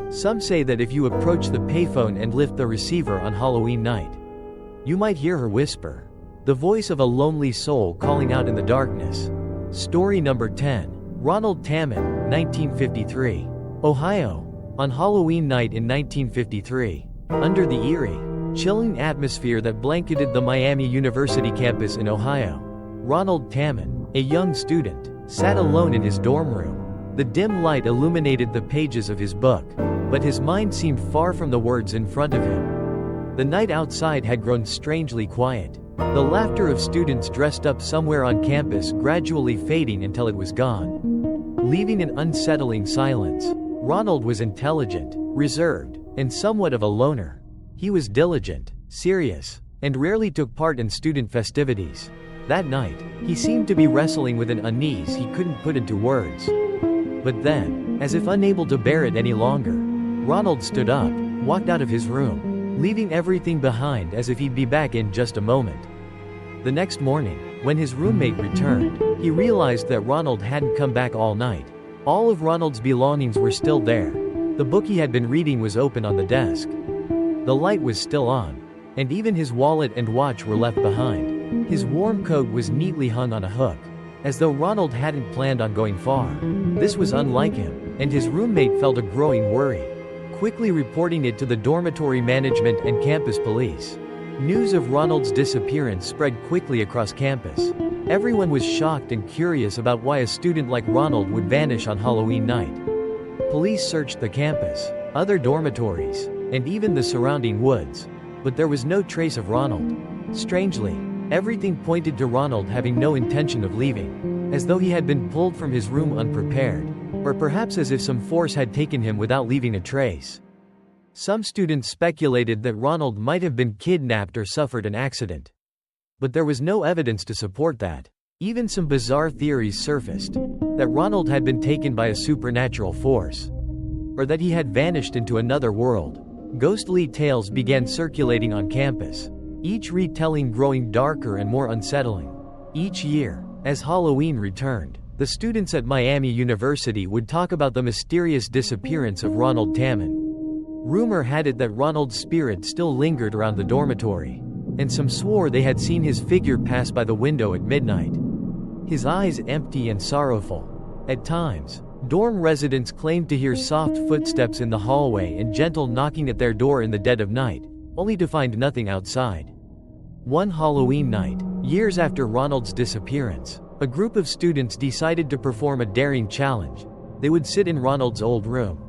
Some say that if you approach the payphone and lift the receiver on Halloween night, you might hear her whisper, the voice of a lonely soul calling out in the darkness. Story number 10. Ronald Tamman, 1953. Ohio. On Halloween night in 1953, under the eerie, chilling atmosphere that blanketed the Miami University campus in Ohio, Ronald Tamman, a young student, sat alone in his dorm room. The dim light illuminated the pages of his book, but his mind seemed far from the words in front of him. The night outside had grown strangely quiet, the laughter of students dressed up somewhere on campus gradually fading until it was gone, leaving an unsettling silence. Ronald was intelligent, reserved, and somewhat of a loner. He was diligent, serious, and rarely took part in student festivities. That night, he seemed to be wrestling with an unease he couldn't put into words. But then, as if unable to bear it any longer, Ronald stood up, walked out of his room, leaving everything behind as if he'd be back in just a moment. The next morning, when his roommate returned, he realized that Ronald hadn't come back all night. All of Ronald's belongings were still there. The book he had been reading was open on the desk. The light was still on, and even his wallet and watch were left behind. His warm coat was neatly hung on a hook, as though Ronald hadn't planned on going far. This was unlike him, and his roommate felt a growing worry, quickly reporting it to the dormitory management and campus police. News of Ronald's disappearance spread quickly across campus. Everyone was shocked and curious about why a student like Ronald would vanish on Halloween night. Police searched the campus, other dormitories, and even the surrounding woods. But there was no trace of Ronald. Strangely, everything pointed to Ronald having no intention of leaving, as though he had been pulled from his room unprepared, or perhaps as if some force had taken him without leaving a trace. Some students speculated that Ronald might have been kidnapped or suffered an accident. But there was no evidence to support that. Even some bizarre theories surfaced, that Ronald had been taken by a supernatural force, or that he had vanished into another world. Ghostly tales began circulating on campus, each retelling growing darker and more unsettling. Each year, as Halloween returned, the students at Miami University would talk about the mysterious disappearance of Ronald Tammen. Rumor had it that Ronald's spirit still lingered around the dormitory, and some swore they had seen his figure pass by the window at midnight, his eyes empty and sorrowful. At times, dorm residents claimed to hear soft footsteps in the hallway and gentle knocking at their door in the dead of night, only to find nothing outside. One Halloween night, years after Ronald's disappearance, a group of students decided to perform a daring challenge. They would sit in Ronald's old room,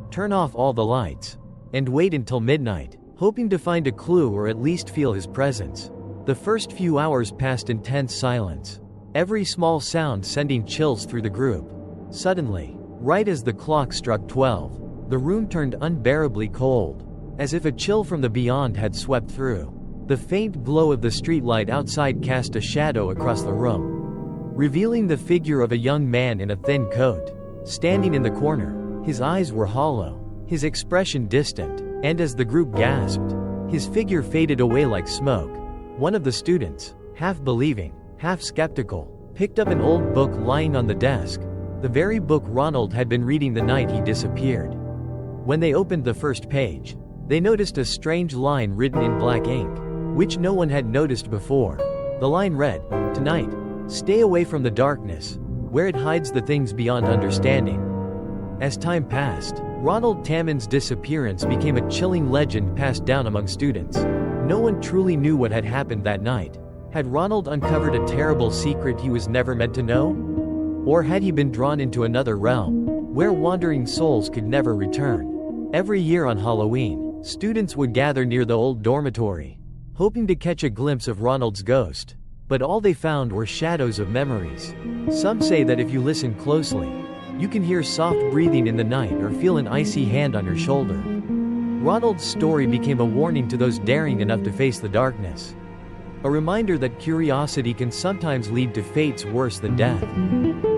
turn off all the lights, and wait until midnight, hoping to find a clue or at least feel his presence. The first few hours passed in tense silence, every small sound sending chills through the group. Suddenly, right as the clock struck 12, the room turned unbearably cold, as if a chill from the beyond had swept through. The faint glow of the streetlight outside cast a shadow across the room, revealing the figure of a young man in a thin coat, standing in the corner. His eyes were hollow, his expression distant, and as the group gasped, his figure faded away like smoke. One of the students, half believing, half skeptical, picked up an old book lying on the desk, the very book Ronald had been reading the night he disappeared. When they opened the first page, they noticed a strange line written in black ink, which no one had noticed before. The line read, "Tonight, stay away from the darkness, where it hides the things beyond understanding." As time passed, Ronald Tammen's disappearance became a chilling legend passed down among students. No one truly knew what had happened that night. Had Ronald uncovered a terrible secret he was never meant to know? Or had he been drawn into another realm, where wandering souls could never return? Every year on Halloween, students would gather near the old dormitory, hoping to catch a glimpse of Ronald's ghost. But all they found were shadows of memories. Some say that if you listen closely, you can hear soft breathing in the night or feel an icy hand on your shoulder. Ronald's story became a warning to those daring enough to face the darkness. A reminder that curiosity can sometimes lead to fates worse than death.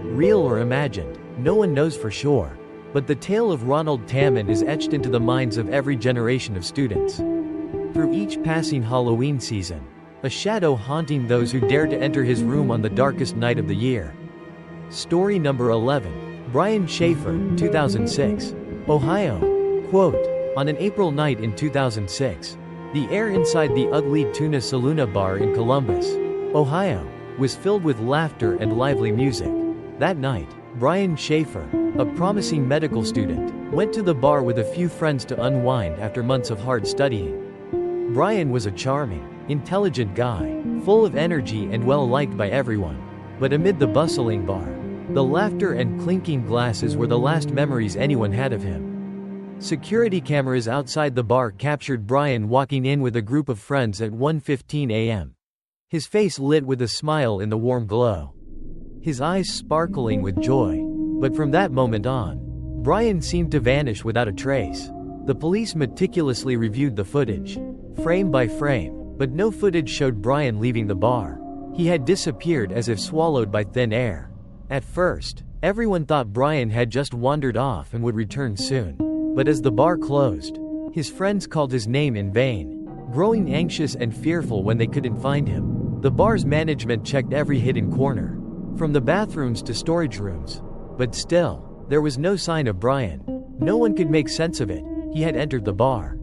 Real or imagined, no one knows for sure. But the tale of Ronald Tammen is etched into the minds of every generation of students. Through each passing Halloween season, a shadow haunting those who dare to enter his room on the darkest night of the year. Story number 11. Brian Schaefer, 2006. Ohio. Quote, "On an April night in 2006, the air inside the Ugly Tuna Saloona bar in Columbus, Ohio, was filled with laughter and lively music. That night, Brian Schaefer, a promising medical student, went to the bar with a few friends to unwind after months of hard studying. Brian was a charming, intelligent guy, full of energy and well-liked by everyone. But amid the bustling bar, the laughter and clinking glasses were the last memories anyone had of him. Security cameras outside the bar captured Brian walking in with a group of friends at 1:15 a.m. His face lit with a smile in the warm glow, his eyes sparkling with joy. But from that moment on, Brian seemed to vanish without a trace. The police meticulously reviewed the footage, frame by frame, but no footage showed Brian leaving the bar. He had disappeared as if swallowed by thin air. At first, everyone thought Brian had just wandered off and would return soon. But as the bar closed, his friends called his name in vain, growing anxious and fearful when they couldn't find him. The bar's management checked every hidden corner, from the bathrooms to storage rooms. But still, there was no sign of Brian. No one could make sense of it. He had entered the bar,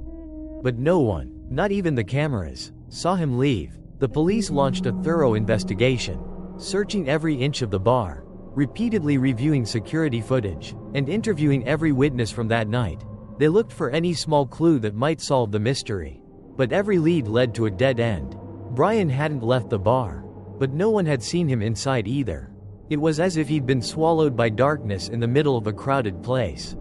but no one, not even the cameras, saw him leave. The police launched a thorough investigation, searching every inch of the bar, repeatedly reviewing security footage, and interviewing every witness from that night. They looked for any small clue that might solve the mystery. But every lead led to a dead end. Brian hadn't left the bar, but no one had seen him inside either. It was as if he'd been swallowed by darkness in the middle of a crowded place.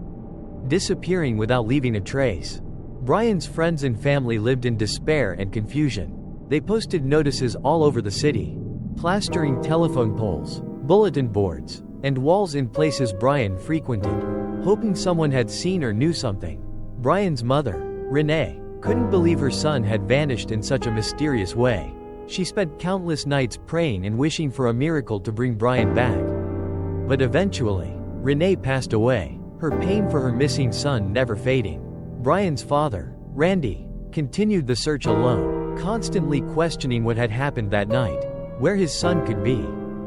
disappearing without leaving a trace. Brian's friends and family lived in despair and confusion. They posted notices all over the city, plastering telephone poles, bulletin boards, and walls in places Brian frequented, hoping someone had seen or knew something. Brian's mother, Renee, couldn't believe her son had vanished in such a mysterious way. She spent countless nights praying and wishing for a miracle to bring Brian back. But eventually, Renee passed away, her pain for her missing son never fading. Brian's father, Randy, continued the search alone, constantly questioning what had happened that night, where his son could be.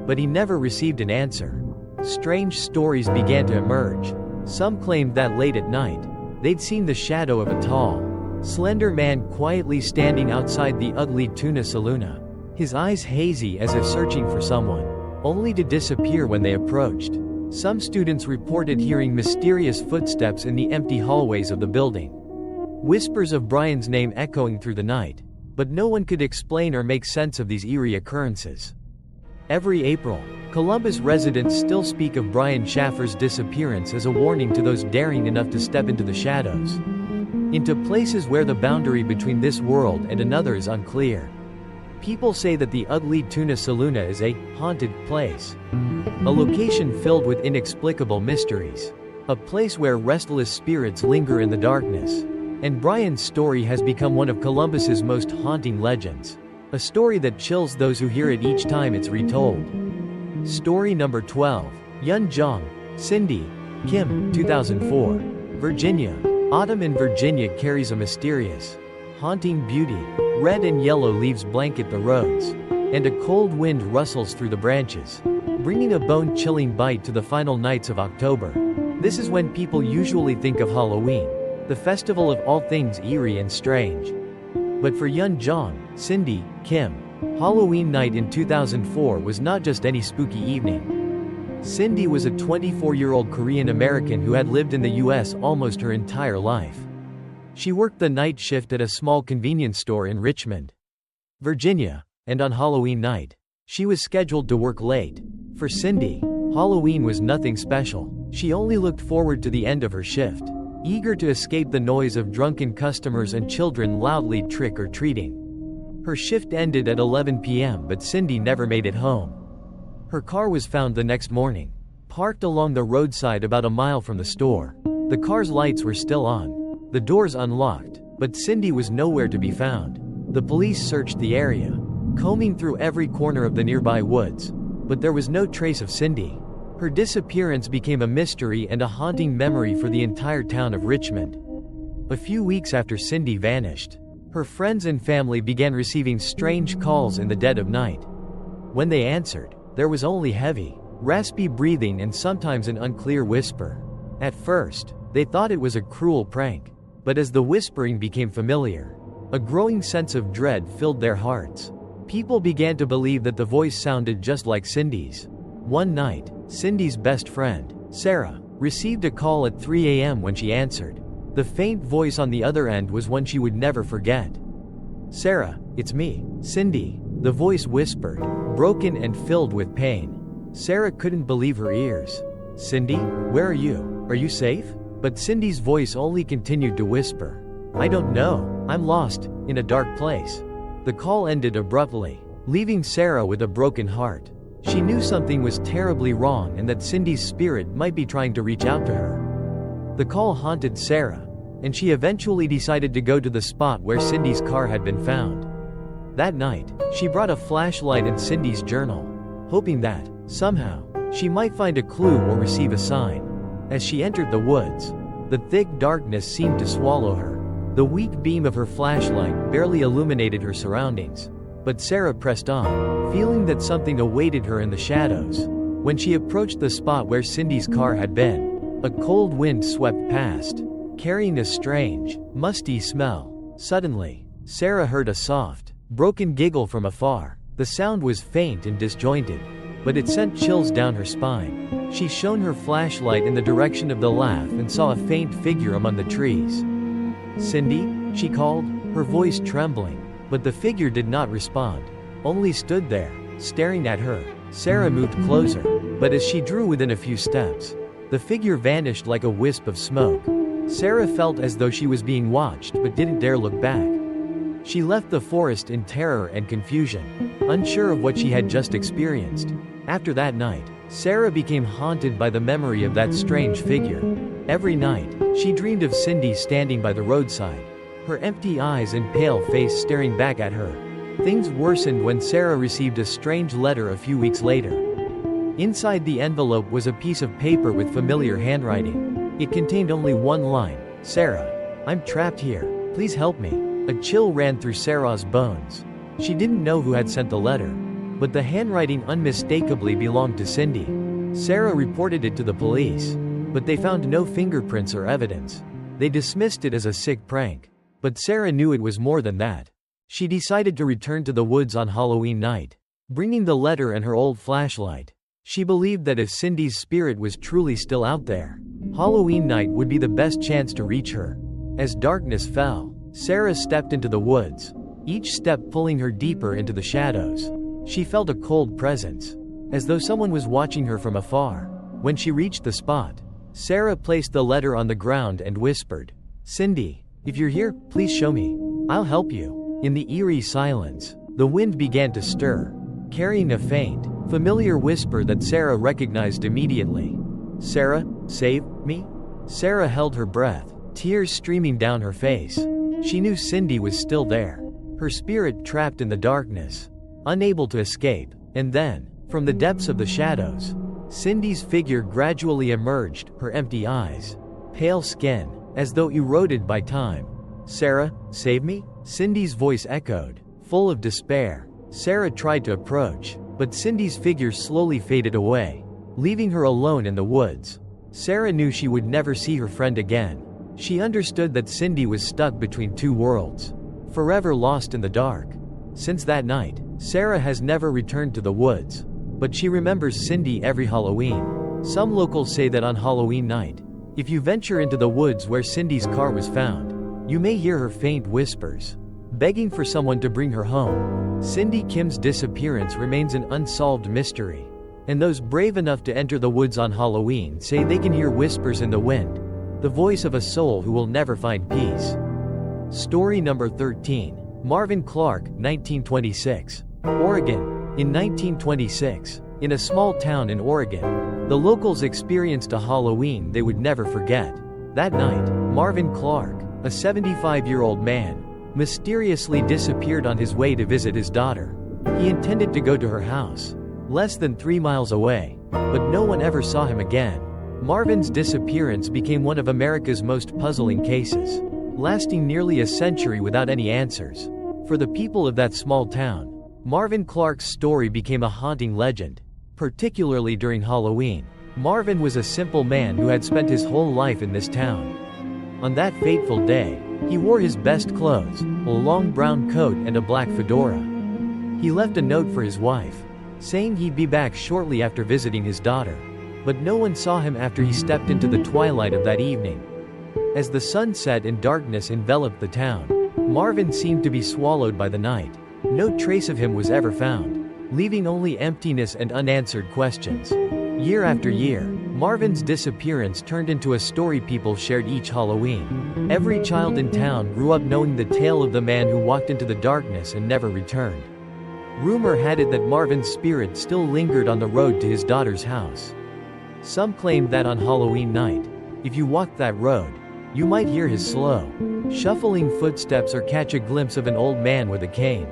But he never received an answer. Strange stories began to emerge. Some claimed that late at night, they'd seen the shadow of a tall, slender man quietly standing outside the ugly Tuna Saloon, his eyes hazy as if searching for someone, only to disappear when they approached. Some students reported hearing mysterious footsteps in the empty hallways of the building. Whispers of Brian's name echoing through the night, but no one could explain or make sense of these eerie occurrences. Every April, Columbus residents still speak of Brian Schaffer's disappearance as a warning to those daring enough to step into the shadows, into places where the boundary between this world and another is unclear. People say that the ugly Tuna Saloon is a haunted place, a location filled with inexplicable mysteries, a place where restless spirits linger in the darkness. And Brian's story has become one of Columbus's most haunting legends, a story that chills those who hear it each time it's retold. Story number 12. Yun Jong, Cindy, Kim, 2004. Virginia. Autumn in Virginia carries a mysterious, haunting beauty. Red and yellow leaves blanket the roads, and a cold wind rustles through the branches, bringing a bone-chilling bite to the final nights of October. This is when people usually think of Halloween, the festival of all things eerie and strange. But for Yun Jong, Cindy, Kim, Halloween night in 2004 was not just any spooky evening. Cindy was a 24-year-old Korean American who had lived in the US almost her entire life. She worked the night shift at a small convenience store in Richmond, Virginia, and on Halloween night, she was scheduled to work late. For Cindy, Halloween was nothing special. She only looked forward to the end of her shift, eager to escape the noise of drunken customers and children loudly trick-or-treating. Her shift ended at 11 p.m. but Cindy never made it home. Her car was found the next morning, parked along the roadside about a mile from the store. The car's lights were still on, the doors unlocked, but Cindy was nowhere to be found. The police searched the area, combing through every corner of the nearby woods, but there was no trace of Cindy. Her disappearance became a mystery and a haunting memory for the entire town of Richmond. A few weeks after Cindy vanished, her friends and family began receiving strange calls in the dead of night. When they answered, there was only heavy, raspy breathing and sometimes an unclear whisper. At first, they thought it was a cruel prank, but as the whispering became familiar, a growing sense of dread filled their hearts. People began to believe that the voice sounded just like Cindy's. One night, Cindy's best friend, Sarah, received a call at 3 a.m. when she answered. The faint voice on the other end was one she would never forget. "Sarah, it's me, Cindy," the voice whispered, broken and filled with pain. Sarah couldn't believe her ears. "Cindy, where are you? Are you safe?" But Cindy's voice only continued to whisper, "I don't know, I'm lost, in a dark place." The call ended abruptly, leaving Sarah with a broken heart. She knew something was terribly wrong and that Cindy's spirit might be trying to reach out to her. The call haunted Sarah, and she eventually decided to go to the spot where Cindy's car had been found. That night, she brought a flashlight and Cindy's journal, hoping that, somehow, she might find a clue or receive a sign. As she entered the woods, the thick darkness seemed to swallow her. The weak beam of her flashlight barely illuminated her surroundings. But Sarah pressed on, feeling that something awaited her in the shadows. When she approached the spot where Cindy's car had been, a cold wind swept past, carrying a strange, musty smell. Suddenly, Sarah heard a soft, broken giggle from afar. The sound was faint and disjointed, but it sent chills down her spine. She shone her flashlight in the direction of the laugh and saw a faint figure among the trees. "Cindy?" she called, her voice trembling, but the figure did not respond, only stood there, staring at her. Sarah moved closer, but as she drew within a few steps, the figure vanished like a wisp of smoke. Sarah felt as though she was being watched but didn't dare look back. She left the forest in terror and confusion, unsure of what she had just experienced. After that night, Sarah became haunted by the memory of that strange figure. Every night, she dreamed of Cindy standing by the roadside, her empty eyes and pale face staring back at her. Things worsened when Sarah received a strange letter a few weeks later. Inside the envelope was a piece of paper with familiar handwriting. It contained only one line: "Sarah, I'm trapped here. Please help me." A chill ran through Sarah's bones. She didn't know who had sent the letter, but the handwriting unmistakably belonged to Cindy. Sarah reported it to the police, but they found no fingerprints or evidence. They dismissed it as a sick prank. But Sarah knew it was more than that. She decided to return to the woods on Halloween night, bringing the letter and her old flashlight. She believed that if Cindy's spirit was truly still out there, Halloween night would be the best chance to reach her. As darkness fell, Sarah stepped into the woods, each step pulling her deeper into the shadows. She felt a cold presence, as though someone was watching her from afar. When she reached the spot, Sarah placed the letter on the ground and whispered, "Cindy, if you're here, please show me. I'll help you." In the eerie silence, the wind began to stir, carrying a faint, familiar whisper that Sarah recognized immediately. "Sarah, save me?" Sarah held her breath, tears streaming down her face. She knew Cindy was still there, her spirit trapped in the darkness, unable to escape. And then, from the depths of the shadows, Cindy's figure gradually emerged, her empty eyes, pale skin, as though eroded by time. "Sarah, save me?" Cindy's voice echoed, full of despair. Sarah tried to approach, but Cindy's figure slowly faded away, leaving her alone in the woods. Sarah knew she would never see her friend again. She understood that Cindy was stuck between two worlds, forever lost in the dark. Since that night, Sarah has never returned to the woods, but she remembers Cindy every Halloween. Some locals say that on Halloween night, if you venture into the woods where Cindy's car was found, you may hear her faint whispers, begging for someone to bring her home. Cindy Kim's disappearance remains an unsolved mystery, and those brave enough to enter the woods on Halloween say they can hear whispers in the wind, the voice of a soul who will never find peace. Story number 13. Marvin Clark, 1926. Oregon. In 1926, in a small town in Oregon, the locals experienced a Halloween they would never forget. That night, Marvin Clark, a 75-year-old man, mysteriously disappeared on his way to visit his daughter. He intended to go to her house, less than 3 miles away, but no one ever saw him again. Marvin's disappearance became one of America's most puzzling cases, lasting nearly a century without any answers. For the people of that small town, Marvin Clark's story became a haunting legend, particularly during Halloween. Marvin was a simple man who had spent his whole life in this town. On that fateful day, he wore his best clothes, a long brown coat and a black fedora. He left a note for his wife, saying he'd be back shortly after visiting his daughter. But no one saw him after he stepped into the twilight of that evening. As the sun set and darkness enveloped the town, Marvin seemed to be swallowed by the night. No trace of him was ever found, leaving only emptiness and unanswered questions. Year after year, Marvin's disappearance turned into a story people shared each Halloween. Every child in town grew up knowing the tale of the man who walked into the darkness and never returned. Rumor had it that Marvin's spirit still lingered on the road to his daughter's house. Some claimed that on Halloween night, if you walked that road, you might hear his slow, shuffling footsteps or catch a glimpse of an old man with a cane,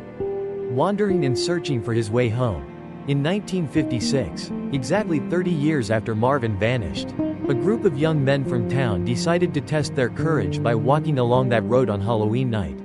wandering and searching for his way home. In 1956, exactly 30 years after Marvin vanished, a group of young men from town decided to test their courage by walking along that road on Halloween night.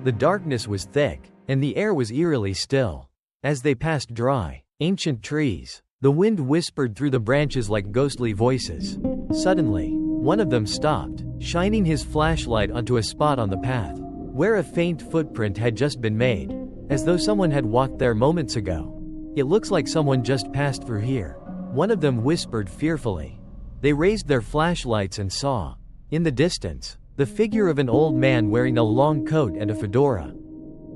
The darkness was thick, and the air was eerily still. As they passed dry, ancient trees, the wind whispered through the branches like ghostly voices. Suddenly, one of them stopped, shining his flashlight onto a spot on the path, where a faint footprint had just been made, as though someone had walked there moments ago. "It looks like someone just passed through here," one of them whispered fearfully. They raised their flashlights and saw, in the distance, the figure of an old man wearing a long coat and a fedora.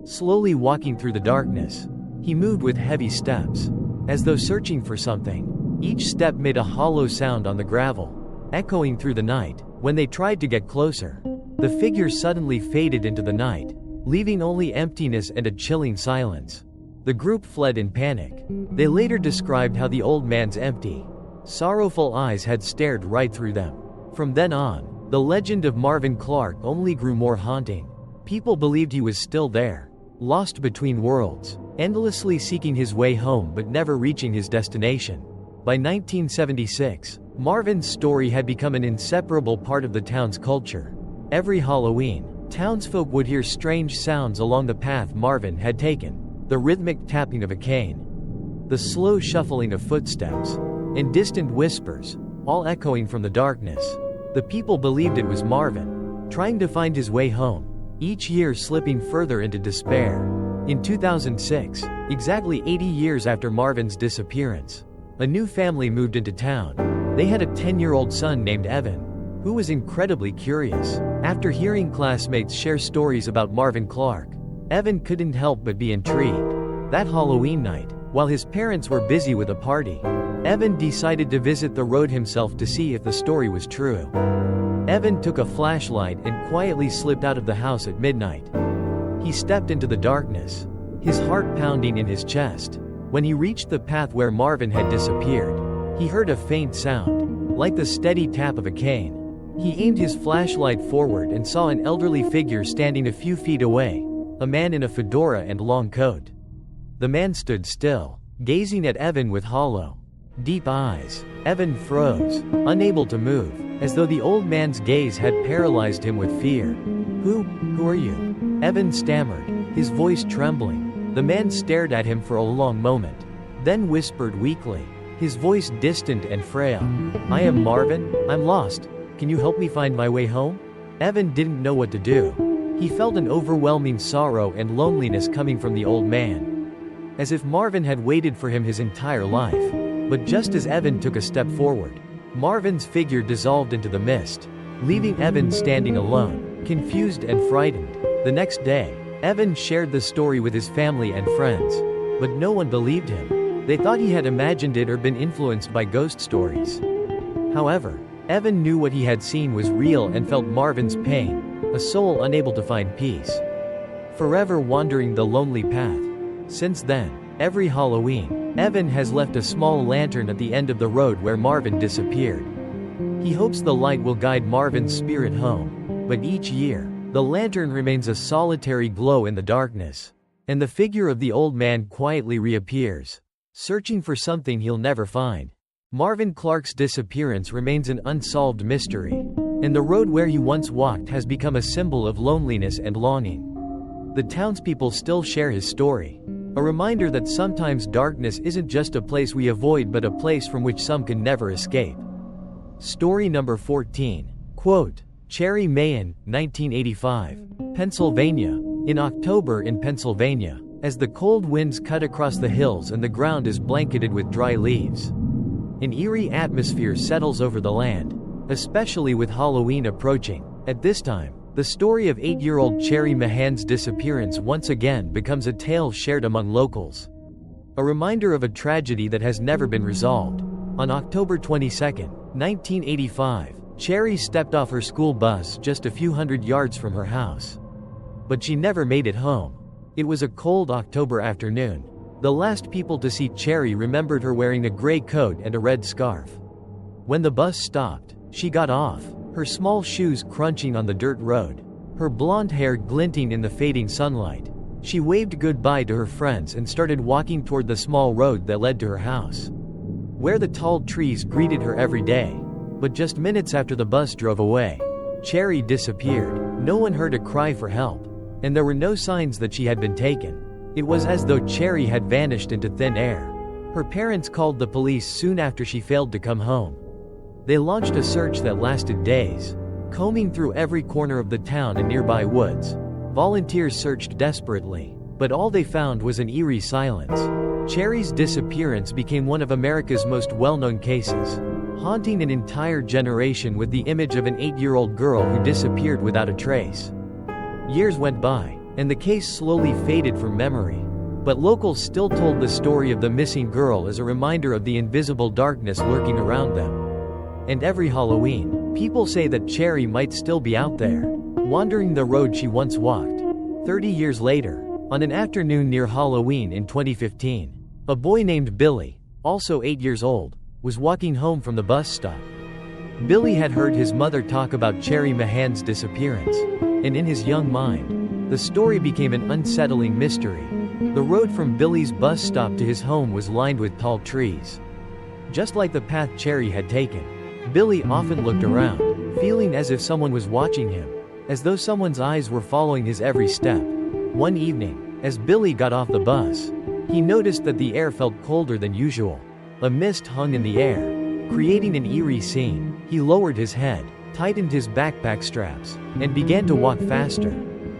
Slowly walking through the darkness, he moved with heavy steps, as though searching for something. Each step made a hollow sound on the gravel, echoing through the night. When they tried to get closer, the figure suddenly faded into the night, leaving only emptiness and a chilling silence. The group fled in panic. They later described how the old man's empty, sorrowful eyes had stared right through them. From then on, the legend of Marvin Clark only grew more haunting. People believed he was still there, lost between worlds, endlessly seeking his way home but never reaching his destination. By 1976, Marvin's story had become an inseparable part of the town's culture. Every Halloween, townsfolk would hear strange sounds along the path Marvin had taken. The rhythmic tapping of a cane, the slow shuffling of footsteps, and distant whispers, all echoing from the darkness. The people believed it was Marvin, trying to find his way home, each year slipping further into despair. In 2006, exactly 80 years after Marvin's disappearance, a new family moved into town. They had a 10-year-old son named Evan, who was incredibly curious. After hearing classmates share stories about Marvin Clark, Evan couldn't help but be intrigued. That Halloween night, while his parents were busy with a party, Evan decided to visit the road himself to see if the story was true. Evan took a flashlight and quietly slipped out of the house at midnight. He stepped into the darkness, his heart pounding in his chest. When he reached the path where Marvin had disappeared, he heard a faint sound, like the steady tap of a cane. He aimed his flashlight forward and saw an elderly figure standing a few feet away. A man in a fedora and long coat. The man stood still, gazing at Evan with hollow, deep eyes. Evan froze, unable to move, as though the old man's gaze had paralyzed him with fear. Who are you?" Evan stammered, his voice trembling. The man stared at him for a long moment, then whispered weakly, his voice distant and frail. "I am Marvin, I'm lost. Can you help me find my way home?" Evan didn't know what to do. He felt an overwhelming sorrow and loneliness coming from the old man, as if Marvin had waited for him his entire life. But just as Evan took a step forward, Marvin's figure dissolved into the mist, leaving Evan standing alone, confused and frightened. The next day, Evan shared the story with his family and friends, but no one believed him. They thought he had imagined it or been influenced by ghost stories. However, Evan knew what he had seen was real and felt Marvin's pain, a soul unable to find peace, forever wandering the lonely path. Since then, every Halloween, Evan has left a small lantern at the end of the road where Marvin disappeared. He hopes the light will guide Marvin's spirit home, but each year, the lantern remains a solitary glow in the darkness, and the figure of the old man quietly reappears, searching for something he'll never find. Marvin Clark's disappearance remains an unsolved mystery, and the road where he once walked has become a symbol of loneliness and longing. The townspeople still share his story, a reminder that sometimes darkness isn't just a place we avoid but a place from which some can never escape. Story number 14. Quote, Cherry Mahan, 1985. Pennsylvania. In October in Pennsylvania, as the cold winds cut across the hills and the ground is blanketed with dry leaves, an eerie atmosphere settles over the land, especially with Halloween approaching. At this time, the story of 8-year-old Cherry Mahan's disappearance once again becomes a tale shared among locals, a reminder of a tragedy that has never been resolved. On October 22, 1985, Cherry stepped off her school bus just a few hundred yards from her house, but she never made it home. It was a cold October afternoon. The last people to see Cherry remembered her wearing a gray coat and a red scarf. When the bus stopped, she got off, her small shoes crunching on the dirt road, her blonde hair glinting in the fading sunlight. She waved goodbye to her friends and started walking toward the small road that led to her house, where the tall trees greeted her every day. But just minutes after the bus drove away, Cherry disappeared. No one heard a cry for help, and there were no signs that she had been taken. It was as though Cherry had vanished into thin air. Her parents called the police soon after she failed to come home. They launched a search that lasted days, combing through every corner of the town and nearby woods. Volunteers searched desperately, but all they found was an eerie silence. Cherry's disappearance became one of America's most well-known cases, haunting an entire generation with the image of an 8-year-old girl who disappeared without a trace. Years went by, and the case slowly faded from memory, but locals still told the story of the missing girl as a reminder of the invisible darkness lurking around them. And every Halloween, People say that Cherry might still be out there, wandering the road she once walked. 30 years later, on an afternoon near Halloween in 2015, a boy named Billy, also 8 years old, was walking home from the bus stop. Billy had heard his mother talk about Cherry Mahan's disappearance, and in his young mind, the story became an unsettling mystery. The road from Billy's bus stop to his home was lined with tall trees. Just like the path Cherry had taken, Billy often looked around, feeling as if someone was watching him, as though someone's eyes were following his every step. One evening, as Billy got off the bus, he noticed that the air felt colder than usual. A mist hung in the air, creating an eerie scene. He lowered his head, tightened his backpack straps, and began to walk faster.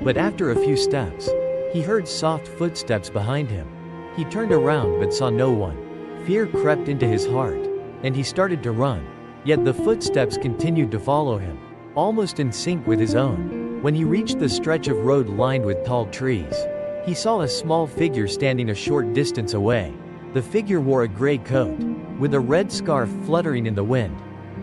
But after a few steps, he heard soft footsteps behind him. He turned around but saw no one. Fear crept into his heart, and he started to run. Yet the footsteps continued to follow him, almost in sync with his own. When he reached the stretch of road lined with tall trees, he saw a small figure standing a short distance away. The figure wore a gray coat, with a red scarf fluttering in the wind.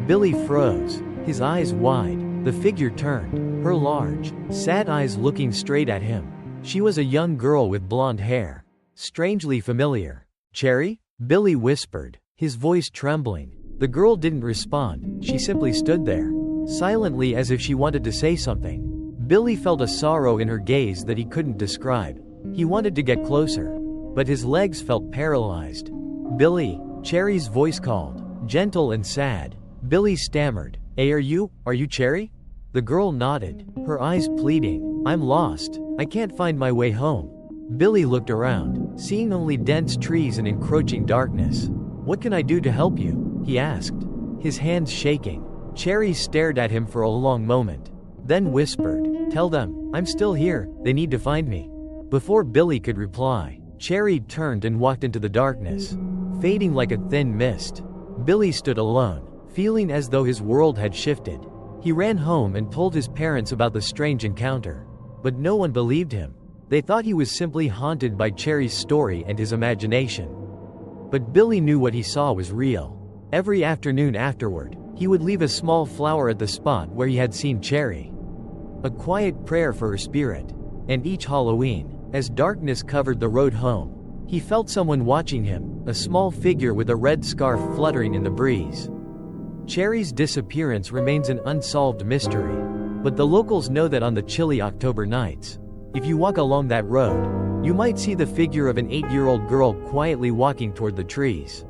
Billy froze, his eyes wide. The figure turned, her large, sad eyes looking straight at him. She was a young girl with blonde hair, strangely familiar. "Cherry?" Billy whispered, his voice trembling. The girl didn't respond, she simply stood there, silently as if she wanted to say something. Billy felt a sorrow in her gaze that he couldn't describe. He wanted to get closer, but his legs felt paralyzed. "Billy," Cherry's voice called, gentle and sad. Billy stammered, "Hey, are you Cherry?" The girl nodded, her eyes pleading. "I'm lost, I can't find my way home." Billy looked around, seeing only dense trees and encroaching darkness. "What can I do to help you?" he asked, his hands shaking. Cherry stared at him for a long moment, then whispered, "Tell them, I'm still here, they need to find me." Before Billy could reply, Cherry turned and walked into the darkness, fading like a thin mist. Billy stood alone, feeling as though his world had shifted. He ran home and told his parents about the strange encounter, but no one believed him. They thought he was simply haunted by Cherry's story and his imagination. But Billy knew what he saw was real. Every afternoon afterward, he would leave a small flower at the spot where he had seen Cherry, a quiet prayer for her spirit. And each Halloween, as darkness covered the road home, he felt someone watching him, a small figure with a red scarf fluttering in the breeze. Cherry's disappearance remains an unsolved mystery, but the locals know that on the chilly October nights, if you walk along that road, you might see the figure of an 8-year-old girl quietly walking toward the trees,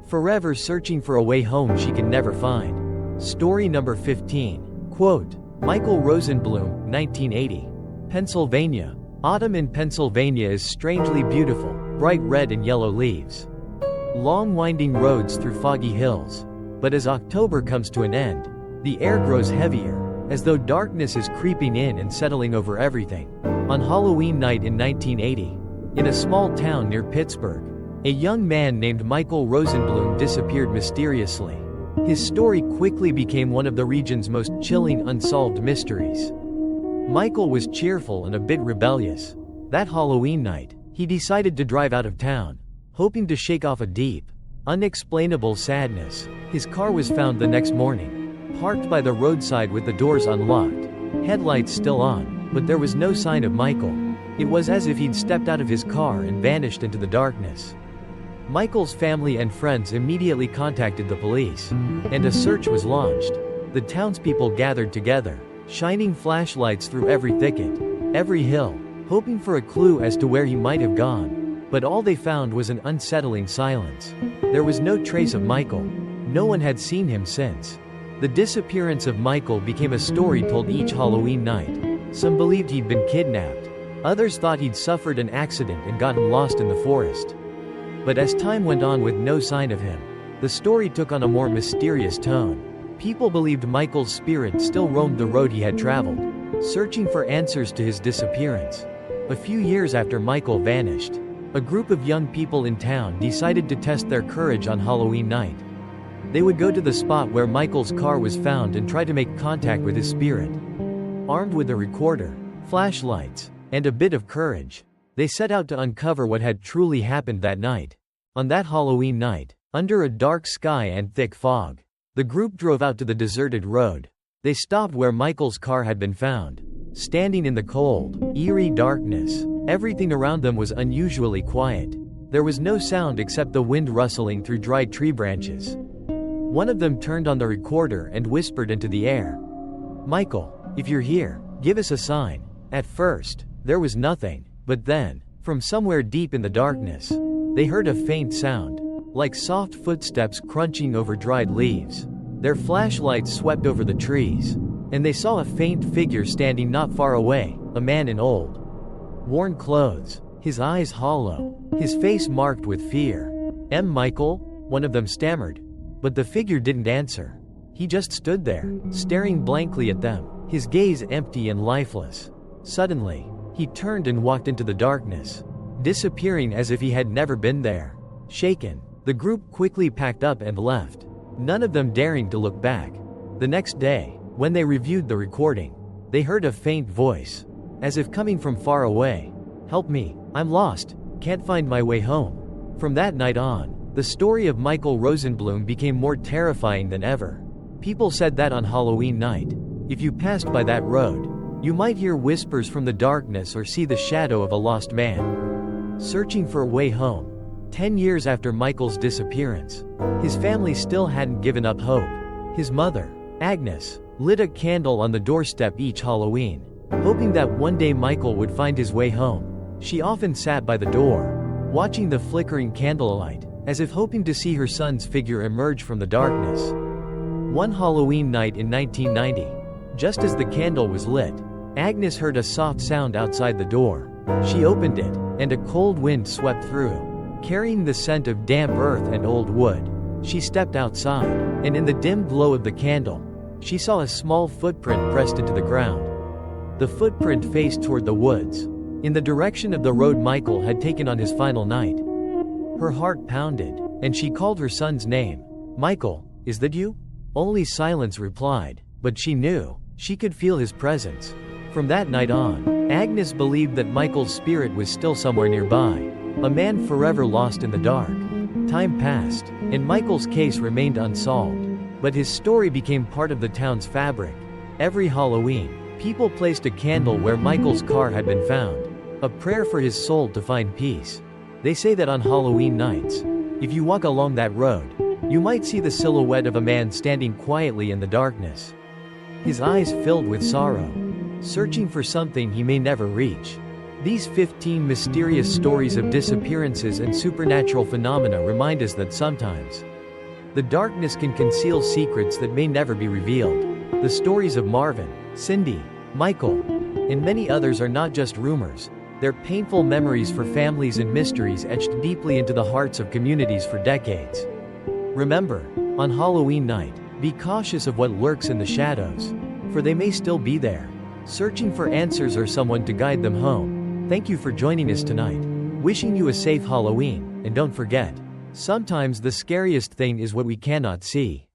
forever searching for a way home she can never find. Story number 15. Quote, Michael Rosenblum, 1980. Pennsylvania. Autumn in Pennsylvania is strangely beautiful, bright red and yellow leaves, long winding roads through foggy hills. But as October comes to an end, the air grows heavier, as though darkness is creeping in and settling over everything. On Halloween night in 1980, in a small town near Pittsburgh, a young man named Michael Rosenblum disappeared mysteriously. His story quickly became one of the region's most chilling unsolved mysteries. Michael was cheerful and a bit rebellious. That Halloween night, he decided to drive out of town, hoping to shake off a deep, unexplainable sadness. His car was found the next morning, parked by the roadside with the doors unlocked, headlights still on, but there was no sign of Michael. It was as if he'd stepped out of his car and vanished into the darkness. Michael's family and friends immediately contacted the police, and a search was launched. The townspeople gathered together, shining flashlights through every thicket, every hill, hoping for a clue as to where he might have gone. But all they found was an unsettling silence. There was no trace of Michael. No one had seen him since. The disappearance of Michael became a story told each Halloween night. Some believed he'd been kidnapped. Others thought he'd suffered an accident and gotten lost in the forest. But as time went on with no sign of him, the story took on a more mysterious tone. People believed Michael's spirit still roamed the road he had traveled, searching for answers to his disappearance. A few years after Michael vanished, a group of young people in town decided to test their courage on Halloween night. They would go to the spot where Michael's car was found and try to make contact with his spirit. Armed with a recorder, flashlights, and a bit of courage, they set out to uncover what had truly happened that night. On that Halloween night, under a dark sky and thick fog, The group drove out to the deserted road. They stopped where Michael's car had been found. Standing in the cold, eerie darkness, everything around them was unusually quiet. There was no sound except the wind rustling through dry tree branches. One of them turned on the recorder and whispered into the air. "Michael, if you're here, give us a sign." At first, there was nothing, but then, from somewhere deep in the darkness, they heard a faint sound, like soft footsteps crunching over dried leaves. Their flashlights swept over the trees, and they saw a faint figure standing not far away, a man in old, worn clothes, his eyes hollow, his face marked with fear. Michael?" one of them stammered. But the figure didn't answer. He just stood there, staring blankly at them, his gaze empty and lifeless. Suddenly, he turned and walked into the darkness, disappearing as if he had never been there. Shaken, the group quickly packed up and left, none of them daring to look back. The next day, when they reviewed the recording, they heard a faint voice, as if coming from far away. "Help me, I'm lost, can't find my way home." From that night on, the story of Michael Rosenblum became more terrifying than ever. People said that on Halloween night, if you passed by that road, you might hear whispers from the darkness or see the shadow of a lost man searching for a way home. 10 years after Michael's disappearance, his family still hadn't given up hope. His mother, Agnes, lit a candle on the doorstep each Halloween, hoping that one day Michael would find his way home. She often sat by the door, watching the flickering candlelight, as if hoping to see her son's figure emerge from the darkness. One Halloween night in 1990, just as the candle was lit, Agnes heard a soft sound outside the door. She opened it, and a cold wind swept through, carrying the scent of damp earth and old wood. She stepped outside, and in the dim glow of the candle, she saw a small footprint pressed into the ground. The footprint faced toward the woods, in the direction of the road Michael had taken on his final night. Her heart pounded, and she called her son's name. "Michael, is that you?" Only silence replied, but she knew, she could feel his presence. From that night on, Agnes believed that Michael's spirit was still somewhere nearby, a man forever lost in the dark. Time passed, and Michael's case remained unsolved, but his story became part of the town's fabric. Every Halloween, people placed a candle where Michael's car had been found, a prayer for his soul to find peace. They say that on Halloween nights, if you walk along that road, you might see the silhouette of a man standing quietly in the darkness, his eyes filled with sorrow, searching for something he may never reach. These 15 mysterious stories of disappearances and supernatural phenomena remind us that sometimes the darkness can conceal secrets that may never be revealed. The stories of Marvin, Cindy, Michael, and many others are not just rumors. They're painful memories for families and mysteries etched deeply into the hearts of communities for decades. Remember, on Halloween night, be cautious of what lurks in the shadows, for they may still be there, searching for answers or someone to guide them home. Thank you for joining us tonight. Wishing you a safe Halloween, and don't forget, sometimes the scariest thing is what we cannot see.